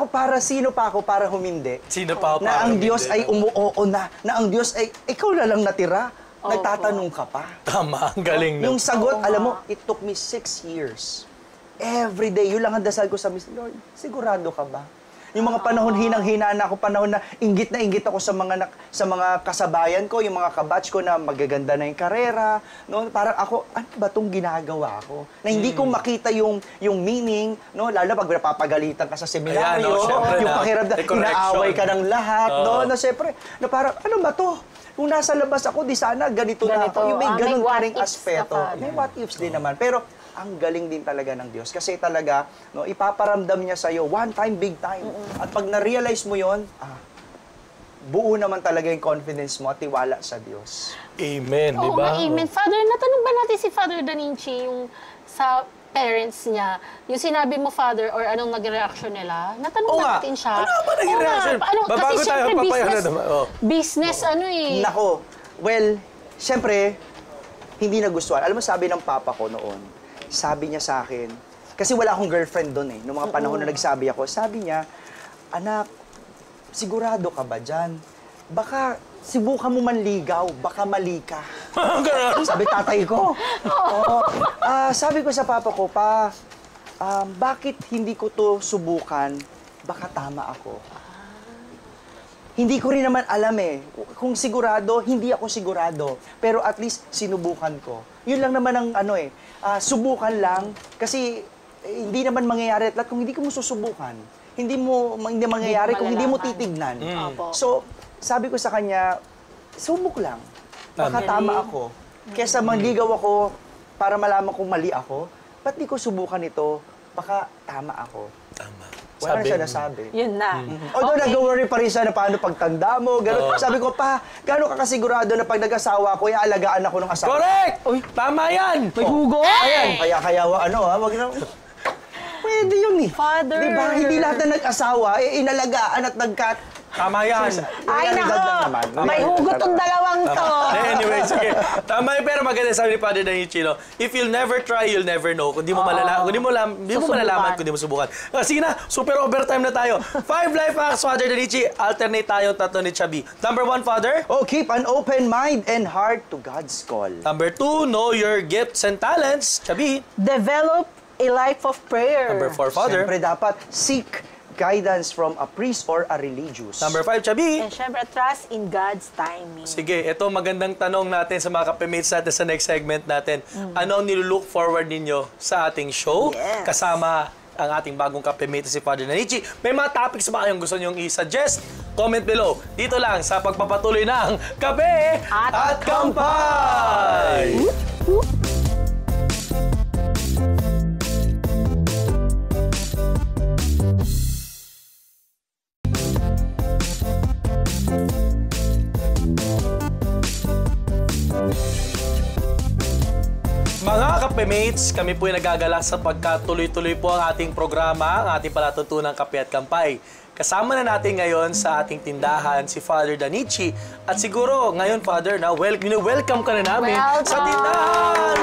[SPEAKER 3] Para sino pa ako para humindi?
[SPEAKER 1] Sino pa ako
[SPEAKER 3] Na
[SPEAKER 1] para
[SPEAKER 3] ang
[SPEAKER 1] humindi?
[SPEAKER 3] Diyos ay umuoo na ang Diyos ay, ikaw na lang natira. Nagtatanong ka pa.
[SPEAKER 1] Tama, ang galing.
[SPEAKER 3] Yung sagot, alam mo, it took me 6 years. Every day, yun lang ang dasal ko sa Lord, sigurado ka ba? Yung mga panahon, hinang-hina na ako, panahon na inggit ako sa mga kasabayan ko, yung mga kabatch ko na magaganda na yung karera. No? Parang ako, ano ba itong ginagawa ko? Na hindi ko makita yung meaning, no? Lalo na pag napapagalitan ka sa seminaryo, yung pakiramdam, inaaway ka ng lahat, no? Na siyempre, na parang, ano ba to? Kung nasa labas ako, di sana ganito na ako. Yung may ganun pa ring aspeto. May what ifs din naman. Pero, ang galing din talaga ng Diyos. Kasi talaga, no, ipaparamdam niya sa'yo, one time, big time. At pag na-realize mo yon, buo naman talaga yung confidence mo at tiwala sa Diyos.
[SPEAKER 1] Amen, di
[SPEAKER 2] Oo
[SPEAKER 1] ba?
[SPEAKER 2] nga, amen. Father, natanong ba natin si Father Danichi yung sa parents niya, yung sinabi mo, Father, or anong naging reaction nila, natanong
[SPEAKER 1] Oo nga.
[SPEAKER 2] natin siya.
[SPEAKER 1] Ano ba naging
[SPEAKER 2] Oo nga.
[SPEAKER 1] reaction?
[SPEAKER 2] Ano,
[SPEAKER 1] Babago
[SPEAKER 2] kasi
[SPEAKER 1] tayo,
[SPEAKER 2] syempre,
[SPEAKER 1] papaya
[SPEAKER 2] business,
[SPEAKER 1] na naman. Oh.
[SPEAKER 2] business, ano eh.
[SPEAKER 3] Nako, well, syempre, hindi nagustuhan. Alam mo, sabi ng papa ko noon, sabi niya sa akin, kasi wala akong girlfriend doon eh, noong mga panahon na nagsabi ako, sabi niya, anak, sigurado ka ba dyan? Baka, subukan mo manligaw, baka mali ka.
[SPEAKER 1] Ganun.
[SPEAKER 3] Sabi tatay ko. Oo. Sabi ko sa papa ko, pa, bakit hindi ko to subukan? Baka tama ako. Hindi ko rin naman alam eh. Kung sigurado, hindi ako sigurado. Pero at least, sinubukan ko. Yun lang naman ang ano eh. Subukan lang. Kasi, hindi naman mangyayari at lahat kung hindi ko mo susubukan. Hindi mangyayari kung hindi mo titignan.
[SPEAKER 2] Opo.
[SPEAKER 3] So, sabi ko sa kanya, subok lang. Baka tama ako. Kesa manligaw ako para malaman kung mali ako, ba't di ko subukan ito? Baka tama ako.
[SPEAKER 1] Tama.
[SPEAKER 3] Wala na siya nasabi.
[SPEAKER 4] Yun na.
[SPEAKER 3] Although nag-worry pa rin siya na paano pagtanda mo, gano'n. Sabi ko, pa, gano'n ka kasigurado na pag nag-asawa ko, iaalagaan ako ng asawa.
[SPEAKER 1] Correct! Tama yan!
[SPEAKER 3] May hugot! Ayan, kaya, wag na. Pwede yun eh.
[SPEAKER 4] Father.
[SPEAKER 3] Diba? Hindi lahat na nag-asawa, inalagaan at
[SPEAKER 1] Tama yan.
[SPEAKER 4] Ay, nako! May hugot tong dalawang to.
[SPEAKER 1] Anyway, sige. Tama yun, pero maganda sabi ni Father Danichi, no? If you'll never try, you'll never know. Kung di mo malalaman, kung di mo malalaman, kung di mo subukan. Sige na, super overtime na tayo. 5 life hacks, Father Danichi. Alternate tayo, tatlo ni Chubby. Number 1, Father.
[SPEAKER 3] Oh, keep an open mind and heart to God's call.
[SPEAKER 1] Number 2, know your gifts and talents. Chubby.
[SPEAKER 4] Develop a life of prayer.
[SPEAKER 1] Number 4, Father.
[SPEAKER 3] Siyempre dapat seek guidance from a priest or a religious.
[SPEAKER 1] Number 5, Chubby.
[SPEAKER 4] And syempre, trust in God's timing.
[SPEAKER 1] Sige, ito magandang tanong natin sa mga kapemates natin sa next segment natin. Ano ang nilulook forward ninyo sa ating show?
[SPEAKER 4] Yes.
[SPEAKER 1] Kasama ang ating bagong kapemate si Father Danichi. May mga topics ba kayong gusto nyong i-suggest? Comment below. Dito lang sa pagpapatuloy ng Kape at Kampay! Mga kapemates, kami po ay nagagalak sa pagkatuloy-tuloy po ang ating programa, ang ating palatuntunang Kape at Kampay. Kasama na natin ngayon sa ating tindahan si Father Danichi. At siguro ngayon, Father, na welcome ka na namin sa tindahan!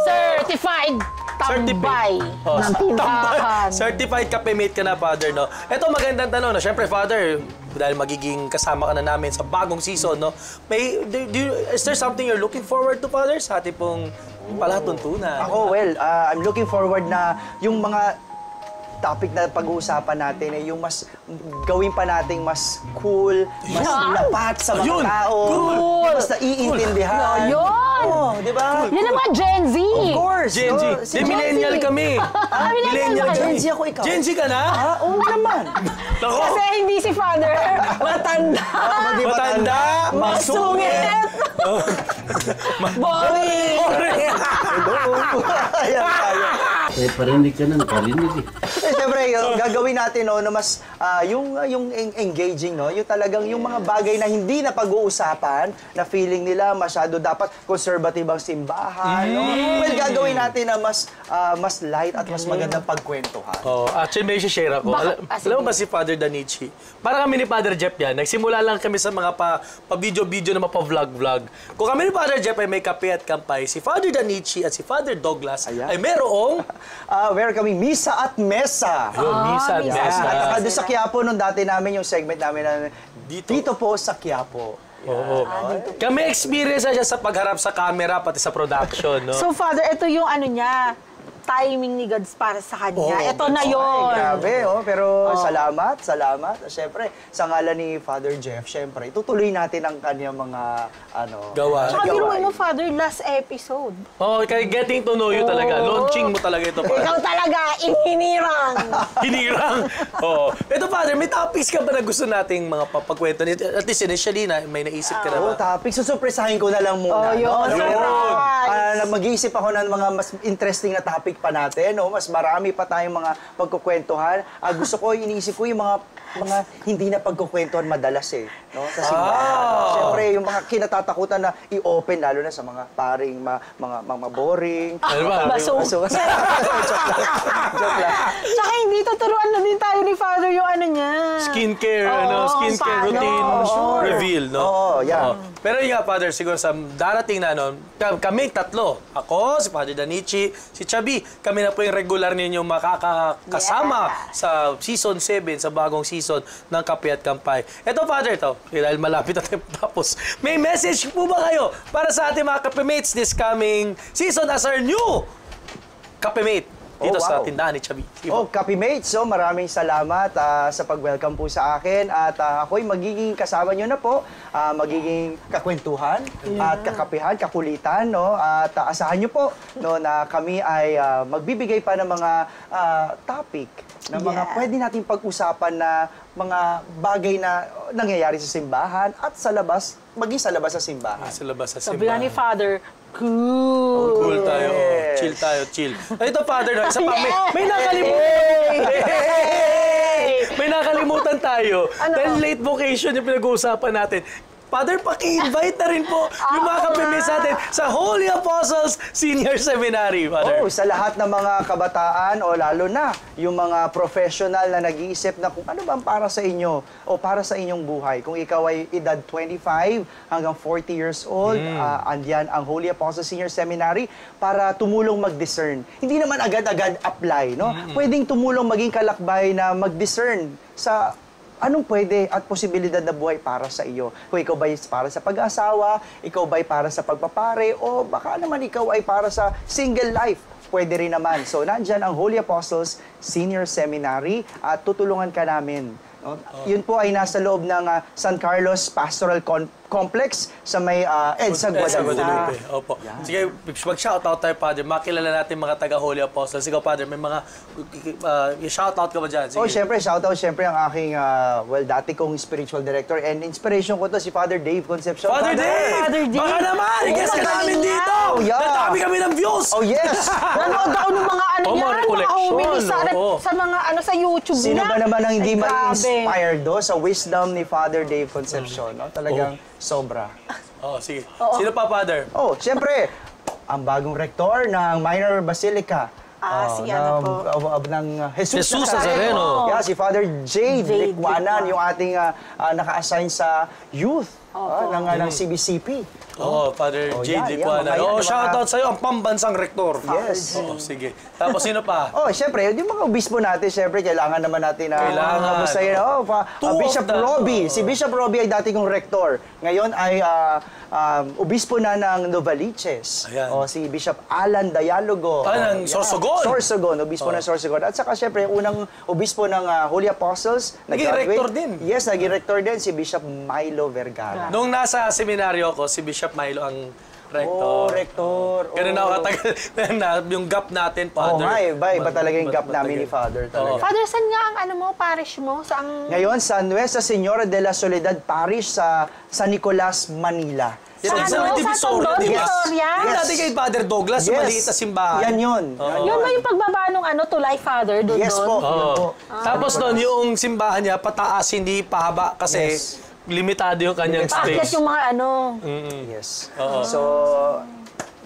[SPEAKER 2] Certified tambay ng tindahan.
[SPEAKER 1] Certified kapemate ka na, Father, no? Ito magandang tanong, no? Siyempre, Father, dahil magiging kasama ka na namin sa bagong season, no? Is there something you're looking forward to, Father, sa ating pong palatuntunan?
[SPEAKER 3] Ako, well, I'm looking forward na yung mga topic na pag-uusapan natin ay yung mas gawin pa nating mas cool, mas lapat sa mga
[SPEAKER 1] Ayun!
[SPEAKER 3] tao, mas naiintindihan.
[SPEAKER 2] Yun!
[SPEAKER 3] Oh, di ba?
[SPEAKER 2] Yan ang mga Gen Z.
[SPEAKER 3] Of course.
[SPEAKER 1] Gen Z.
[SPEAKER 3] Oh,
[SPEAKER 1] Di, millennial kami. Millennial
[SPEAKER 3] Gen
[SPEAKER 1] kami.
[SPEAKER 3] Z ako, ikaw.
[SPEAKER 1] Gen Z ka na?
[SPEAKER 3] Oo naman.
[SPEAKER 1] Nako!
[SPEAKER 4] Kasi hindi si Father matanda.
[SPEAKER 1] Matanda!
[SPEAKER 4] Masungit! Boring!
[SPEAKER 3] Ayan tayo.
[SPEAKER 6] Parinig ka ng parinig eh.
[SPEAKER 3] Siyempre, gagawin natin no, na mas yung engaging, no? Yung talagang yung mga bagay na hindi na pag-uusapan, na feeling nila masyado dapat conservative ang simbahan. No? Well, gagawin natin na mas light at mas magandang pagkwentuhan.
[SPEAKER 1] Oh, actually, may share ako. Alam mo ba si Father Danichi? Parang kami ni Father Jeff yan. Nagsimula lang kami sa mga pa-video-video na mapa-vlog-vlog. Kung kami ni Father Jeff ay may Kape at Kampay, si Father Danichi at si Father Douglas
[SPEAKER 3] Ayan.
[SPEAKER 1] ay merong
[SPEAKER 3] Meron kaming Misa at Mesa.
[SPEAKER 1] Misa at Mesa.
[SPEAKER 3] At doon sa Quiapo, nung dati namin yung segment namin na
[SPEAKER 1] Dito.
[SPEAKER 3] po sa Quiapo.
[SPEAKER 1] Oo. Kami experience na siya sa pagharap sa camera pati sa production, no?
[SPEAKER 4] So, Father, ito yung ano niya, timing ni God para sa kanya.
[SPEAKER 1] Oh,
[SPEAKER 4] Ito na yun.
[SPEAKER 3] Ay, grabe, pero salamat. Siyempre, sa ngalan ni Father Jeff, siyempre, itutuloy natin ang kanyang mga
[SPEAKER 1] Gawa.
[SPEAKER 4] Tsaka biruin mo, Father, last episode.
[SPEAKER 1] Oh, kaya getting to know you talaga. Launching mo talaga ito.
[SPEAKER 4] Ikaw talaga, inhinirang.
[SPEAKER 1] Hinirang. Oo. Ito, Father, may topics ka ba na gusto nating mga papagkwento? At least initially, may naisip ka na ba?
[SPEAKER 3] Oo, topic. Susurpresahin ko na lang muna.
[SPEAKER 4] Oh, yun.
[SPEAKER 3] no?
[SPEAKER 4] Surprise.
[SPEAKER 3] Mag-iisip ako ng mga mas interesting na topic topic pa natin, no? Mas marami pa tayong mga pagkukwentuhan. Gusto ko, iniisip ko yung mga hindi na pagkukwentuhan madalas no? Sa simbahan. Siyempre, yung mga kinatatakutan na i-open, lalo na sa mga paring, mga boring.
[SPEAKER 1] Ano ba?
[SPEAKER 4] Baso.
[SPEAKER 3] Joke lang.
[SPEAKER 4] Tsaka hindi tuturuan na din tayo ni Father yung ano niya.
[SPEAKER 1] Skincare, skincare
[SPEAKER 4] paano?
[SPEAKER 1] routine reveal, no?
[SPEAKER 3] Oo, yeah.
[SPEAKER 1] Pero yun nga, Father, siguro sa darating na, no, kami tatlo, ako, si Father Danichi, si Chubby, kami na po yung regular ninyong makakasama sa season 7, sa bagong season ng Kape at Kampay. Ito, Father, dahil malapit na tayo tapos, may message po ba kayo para sa ating mga Kapemates this coming season as our new Kapemate dito sa tindahan ni Chubby?
[SPEAKER 3] Kapemates, maraming salamat sa pag-welcome po sa akin at ako'y magiging kasama nyo na po, magiging kakwentuhan at kakapihan, kakulitan, no? At asahan nyo po na kami ay magbibigay pa ng mga topic na mga pwede nating pag-usapan na mga bagay na nangyayari sa simbahan at sa labas, maging sa labas sa simbahan.
[SPEAKER 1] Sa labas sa
[SPEAKER 4] Sabi nga
[SPEAKER 1] simbahan.
[SPEAKER 4] ni Father, cool.
[SPEAKER 1] Cool tayo.
[SPEAKER 3] Yes.
[SPEAKER 1] Chill tayo, chill. Ito, Father, no, isa pa, may nakalimutan. May nakalimutan tayo. Dahil late vocation yung pinag-uusapan natin. Father, paki-invite na rin po yung mga Kapemates natin sa Holy Apostles Senior Seminary, Father.
[SPEAKER 3] Sa lahat ng mga kabataan o lalo na yung mga professional na nag-iisip na kung ano bang para sa inyo o para sa inyong buhay. Kung ikaw ay edad 25 hanggang 40 years old, andyan ang Holy Apostles Senior Seminary para tumulong mag-discern. Hindi naman agad-agad apply, no? Pwedeng tumulong maging kalakbay na mag-discern sa anong pwede at posibilidad na buhay para sa iyo. Kung ikaw ba para sa pag-asawa, ikaw ba para sa pagpapare, o baka naman ikaw ay para sa single life. Pwede rin naman. So, nandyan ang Holy Apostles Senior Seminary at tutulungan ka namin. No? Yun po ay nasa loob ng San Carlos Pastoral Complex sa may EDSA Guadalupe.
[SPEAKER 1] Opo. Sige, mag-shoutout tayo, Father. Makilala natin mga taga-Holy Apostles. Ikaw, Father, may mga shoutout ka ba dyan? Sige.
[SPEAKER 3] Siyempre, shoutout siyempre ang aking, dati kong spiritual director and inspiration ko to si Father Dave Concepcion.
[SPEAKER 1] Father Dave!
[SPEAKER 4] Father Dave!
[SPEAKER 1] Baka naman! I-guess ka namin dito!
[SPEAKER 3] Oh, yeah.
[SPEAKER 1] Natami kami ng views!
[SPEAKER 3] Oh, yes!
[SPEAKER 4] Nanood ako ng mga
[SPEAKER 1] mga
[SPEAKER 4] mga
[SPEAKER 1] recollection,
[SPEAKER 4] homiles sa mga sa YouTube
[SPEAKER 3] Sino
[SPEAKER 4] na.
[SPEAKER 3] ba naman ang hindi
[SPEAKER 4] Ay, grabe.
[SPEAKER 3] ma-inspired sa wisdom ni Father Dave Concepcion? No? Talagang sobra.
[SPEAKER 1] Sige. Sino pa, Father?
[SPEAKER 3] Siyempre, ang bagong rektor ng Minor Basilica.
[SPEAKER 4] Si ano po?
[SPEAKER 3] Ng Jesus
[SPEAKER 1] Nazareno.
[SPEAKER 3] Yeah, si Father Jade Likwanan, yung ating naka-assign sa youth ng CBCP.
[SPEAKER 1] Father Jade
[SPEAKER 3] yan,
[SPEAKER 1] Licuana.
[SPEAKER 3] yan,
[SPEAKER 1] Shoutout sa'yo, ang pambansang rektor.
[SPEAKER 3] Yes.
[SPEAKER 1] Sige. Tapos sino pa?
[SPEAKER 3] Siyempre, yung mga obispo natin, siyempre, kailangan naman natin na
[SPEAKER 1] Kailangan.
[SPEAKER 3] kamustahin.
[SPEAKER 1] Two
[SPEAKER 3] Bishop
[SPEAKER 1] of them.
[SPEAKER 3] Robbie. Si Bishop Robbie ay dati kong rektor. Ngayon ay obispo na ng Novaliches.
[SPEAKER 1] Ayan.
[SPEAKER 3] Si Bishop Alan Dialogo.
[SPEAKER 1] Ng Sorsogon.
[SPEAKER 3] Sorsogon, obispo ng Sorsogon. At saka, siyempre, unang obispo ng Holy Apostles.
[SPEAKER 1] Naging
[SPEAKER 3] nag-graduate.
[SPEAKER 1] rector din.
[SPEAKER 3] Yes, naging rector din si Bishop Milo Vergara.
[SPEAKER 1] Nung nasa seminaryo ko, si Bishop Milo ang rector.
[SPEAKER 3] Rektor.
[SPEAKER 1] Ganun ako katagal na yung gap natin,
[SPEAKER 3] Oo
[SPEAKER 1] Father.
[SPEAKER 3] nga, iba talaga yung gap namin ni Father talaga.
[SPEAKER 4] Father, saan nga ang parish mo? Saan?
[SPEAKER 3] Ngayon, sa Nuestra Señora de la Soledad Parish sa San Nicolas, Manila.
[SPEAKER 1] Sa
[SPEAKER 4] Tondo, Divisoria?
[SPEAKER 1] Yung dati kay Father Douglas, yung maliit na simbahan.
[SPEAKER 3] Yan yun.
[SPEAKER 4] Yun ba yung pagbaba nung Tulay, Father? Doon?
[SPEAKER 3] Yes po. Yun po.
[SPEAKER 1] Tapos doon, yung simbahan niya, pataas, hindi pahaba kasi limitado yung kanyang
[SPEAKER 4] Paakyat
[SPEAKER 1] space.
[SPEAKER 4] yung mga
[SPEAKER 3] Yes. So,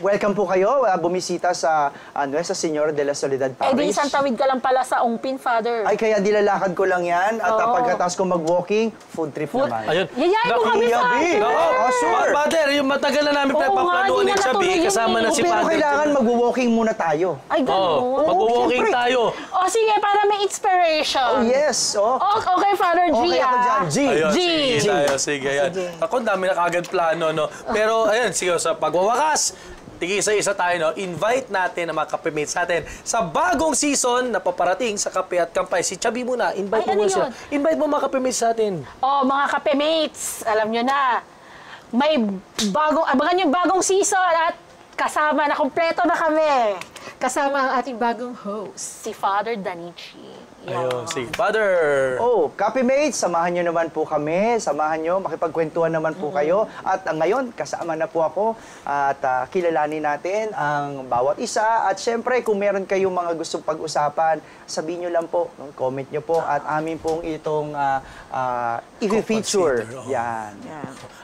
[SPEAKER 3] welcome po kayo bumisita sa Nuestra Señora de la Soledad
[SPEAKER 4] Eh di
[SPEAKER 3] Parish.
[SPEAKER 4] isang tawid ka lang pala sa Ongpin, Father.
[SPEAKER 3] Ay, kaya dilalakad ko lang yan. At pagkatapos ko mag-walking, food trip naman.
[SPEAKER 1] Ayun.
[SPEAKER 4] Yayain mo kami, Father.
[SPEAKER 1] Sure. Father, yung matagal na namin
[SPEAKER 4] Oo nga,
[SPEAKER 1] pinagpaplanuhan
[SPEAKER 4] hindi
[SPEAKER 1] ni
[SPEAKER 4] na
[SPEAKER 1] Chubby,
[SPEAKER 4] natuloy
[SPEAKER 1] kasama
[SPEAKER 4] yun
[SPEAKER 1] na
[SPEAKER 4] eh.
[SPEAKER 1] si
[SPEAKER 3] Pero
[SPEAKER 1] Father.
[SPEAKER 3] kailangan mag-walking muna tayo.
[SPEAKER 4] Ay, ganun.
[SPEAKER 1] Mag-walking
[SPEAKER 3] syempre.
[SPEAKER 1] tayo.
[SPEAKER 4] Sige, para may inspiration.
[SPEAKER 3] Yes.
[SPEAKER 4] Okay, Father G,
[SPEAKER 3] Okay ako dyan. G.
[SPEAKER 1] Ayun,
[SPEAKER 4] G.
[SPEAKER 1] sige tayo, sige. Ayan. Ako, ang dami na kagad plano, no? Pero, ayun, sige, sa pagwawakas, tig-isa-isa tayo, no? Invite natin ang mga Kapemates natin sa bagong season na paparating sa Kape at Kampay. Si Chubby muna, invite
[SPEAKER 4] Ay,
[SPEAKER 1] mo
[SPEAKER 4] ano
[SPEAKER 1] muna siya.
[SPEAKER 4] yun?
[SPEAKER 1] Invite mo mga Kapemates natin.
[SPEAKER 4] Mga Kapemates, alam nyo na, may abangan yung bagong season at kasama na, kompleto na kami.
[SPEAKER 2] Kasama ang ating bagong host.
[SPEAKER 4] Si Father Danichi.
[SPEAKER 1] Ayun, si Father.
[SPEAKER 3] Oh, Kape Mates, samahan nyo naman po kami. Samahan nyo, makipagkwentuhan naman po kayo. At ngayon, kasama na po ako. At kilalanin natin ang bawat isa. At syempre, kung meron kayong mga gustong pag-usapan, sabihin nyo lang po, comment nyo po. At amin pong itong i-feature. Yan.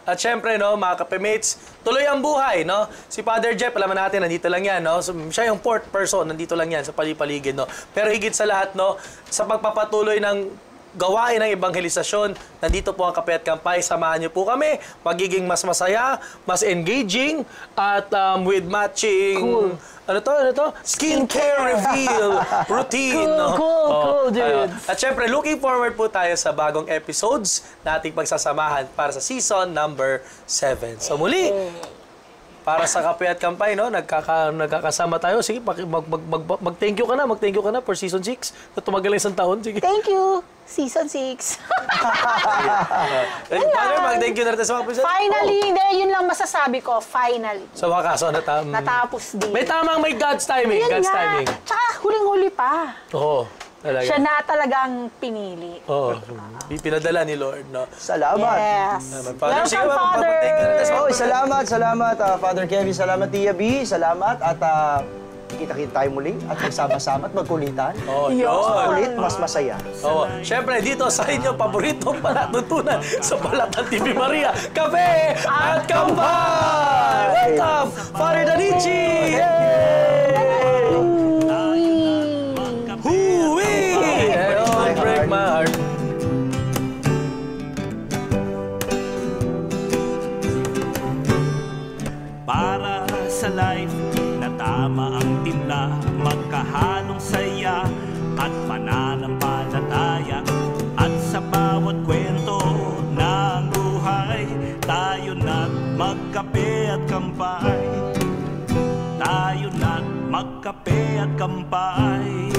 [SPEAKER 1] At syempre, no, mga Kape-mates, tuloy ang buhay, no? Si Father Jeff, alam natin, nandito lang yan, no? So, siya yung fourth person, nandito lang yan sa paligid, no? Pero higit sa lahat, no, sa pagpapatuloy ng gawain ng ebanghelisasyon, nandito po ang Kape at Kampay. Samahan niyo po kami. Magiging mas masaya, mas engaging, at with matching... Ano to? Skincare reveal routine.
[SPEAKER 2] Cool, dude.
[SPEAKER 1] At syempre, looking forward po tayo sa bagong episodes na ating pagsasamahan para sa season number 7. So muli, para sa Kape at Kampay, no, nagkakasama tayo. Sige, mag-thank you ka na. Mag-thank you ka na for season 6. Na tumagal isang taon. Sige.
[SPEAKER 4] Thank you, season 6.
[SPEAKER 1] Father, mag-thank you na rin sa mga episode.
[SPEAKER 4] Finally, yun lang masasabi ko, finally.
[SPEAKER 1] Sa wakas,
[SPEAKER 4] Natapos din.
[SPEAKER 1] may God's timing.
[SPEAKER 4] Yun
[SPEAKER 1] God's
[SPEAKER 4] nga.
[SPEAKER 1] timing.
[SPEAKER 4] Tsaka huling-huli pa.
[SPEAKER 1] Oo, talaga.
[SPEAKER 4] Siya na talagang pinili.
[SPEAKER 1] Oo, pinadala ni Lord, no?
[SPEAKER 3] Salamat.
[SPEAKER 4] Yes.
[SPEAKER 1] Father, sige,
[SPEAKER 4] Welcome, Father.
[SPEAKER 1] mag-thank you na rin sa
[SPEAKER 3] Oh, salamat, Father Kevin, salamat Tia B, salamat at kita-kita tayo muli at magsama-sama at magkulitan.
[SPEAKER 1] Oh, yun.
[SPEAKER 3] Ulit, mas masaya.
[SPEAKER 1] Oo. Siyempre, dito sa inyong paboritong palatuntunan sa Balat ng TV Maria, Kape at Kampay! Welcome, Father Danichi! Yay! Huwi! Ayun, break my heart.
[SPEAKER 7] Para sa life na tama ang timpla, magkahalong saya at pananampalataya. At sa bawat kwento ng buhay, tayo na't magkape at kampay. Tayo na't magkape at kampay.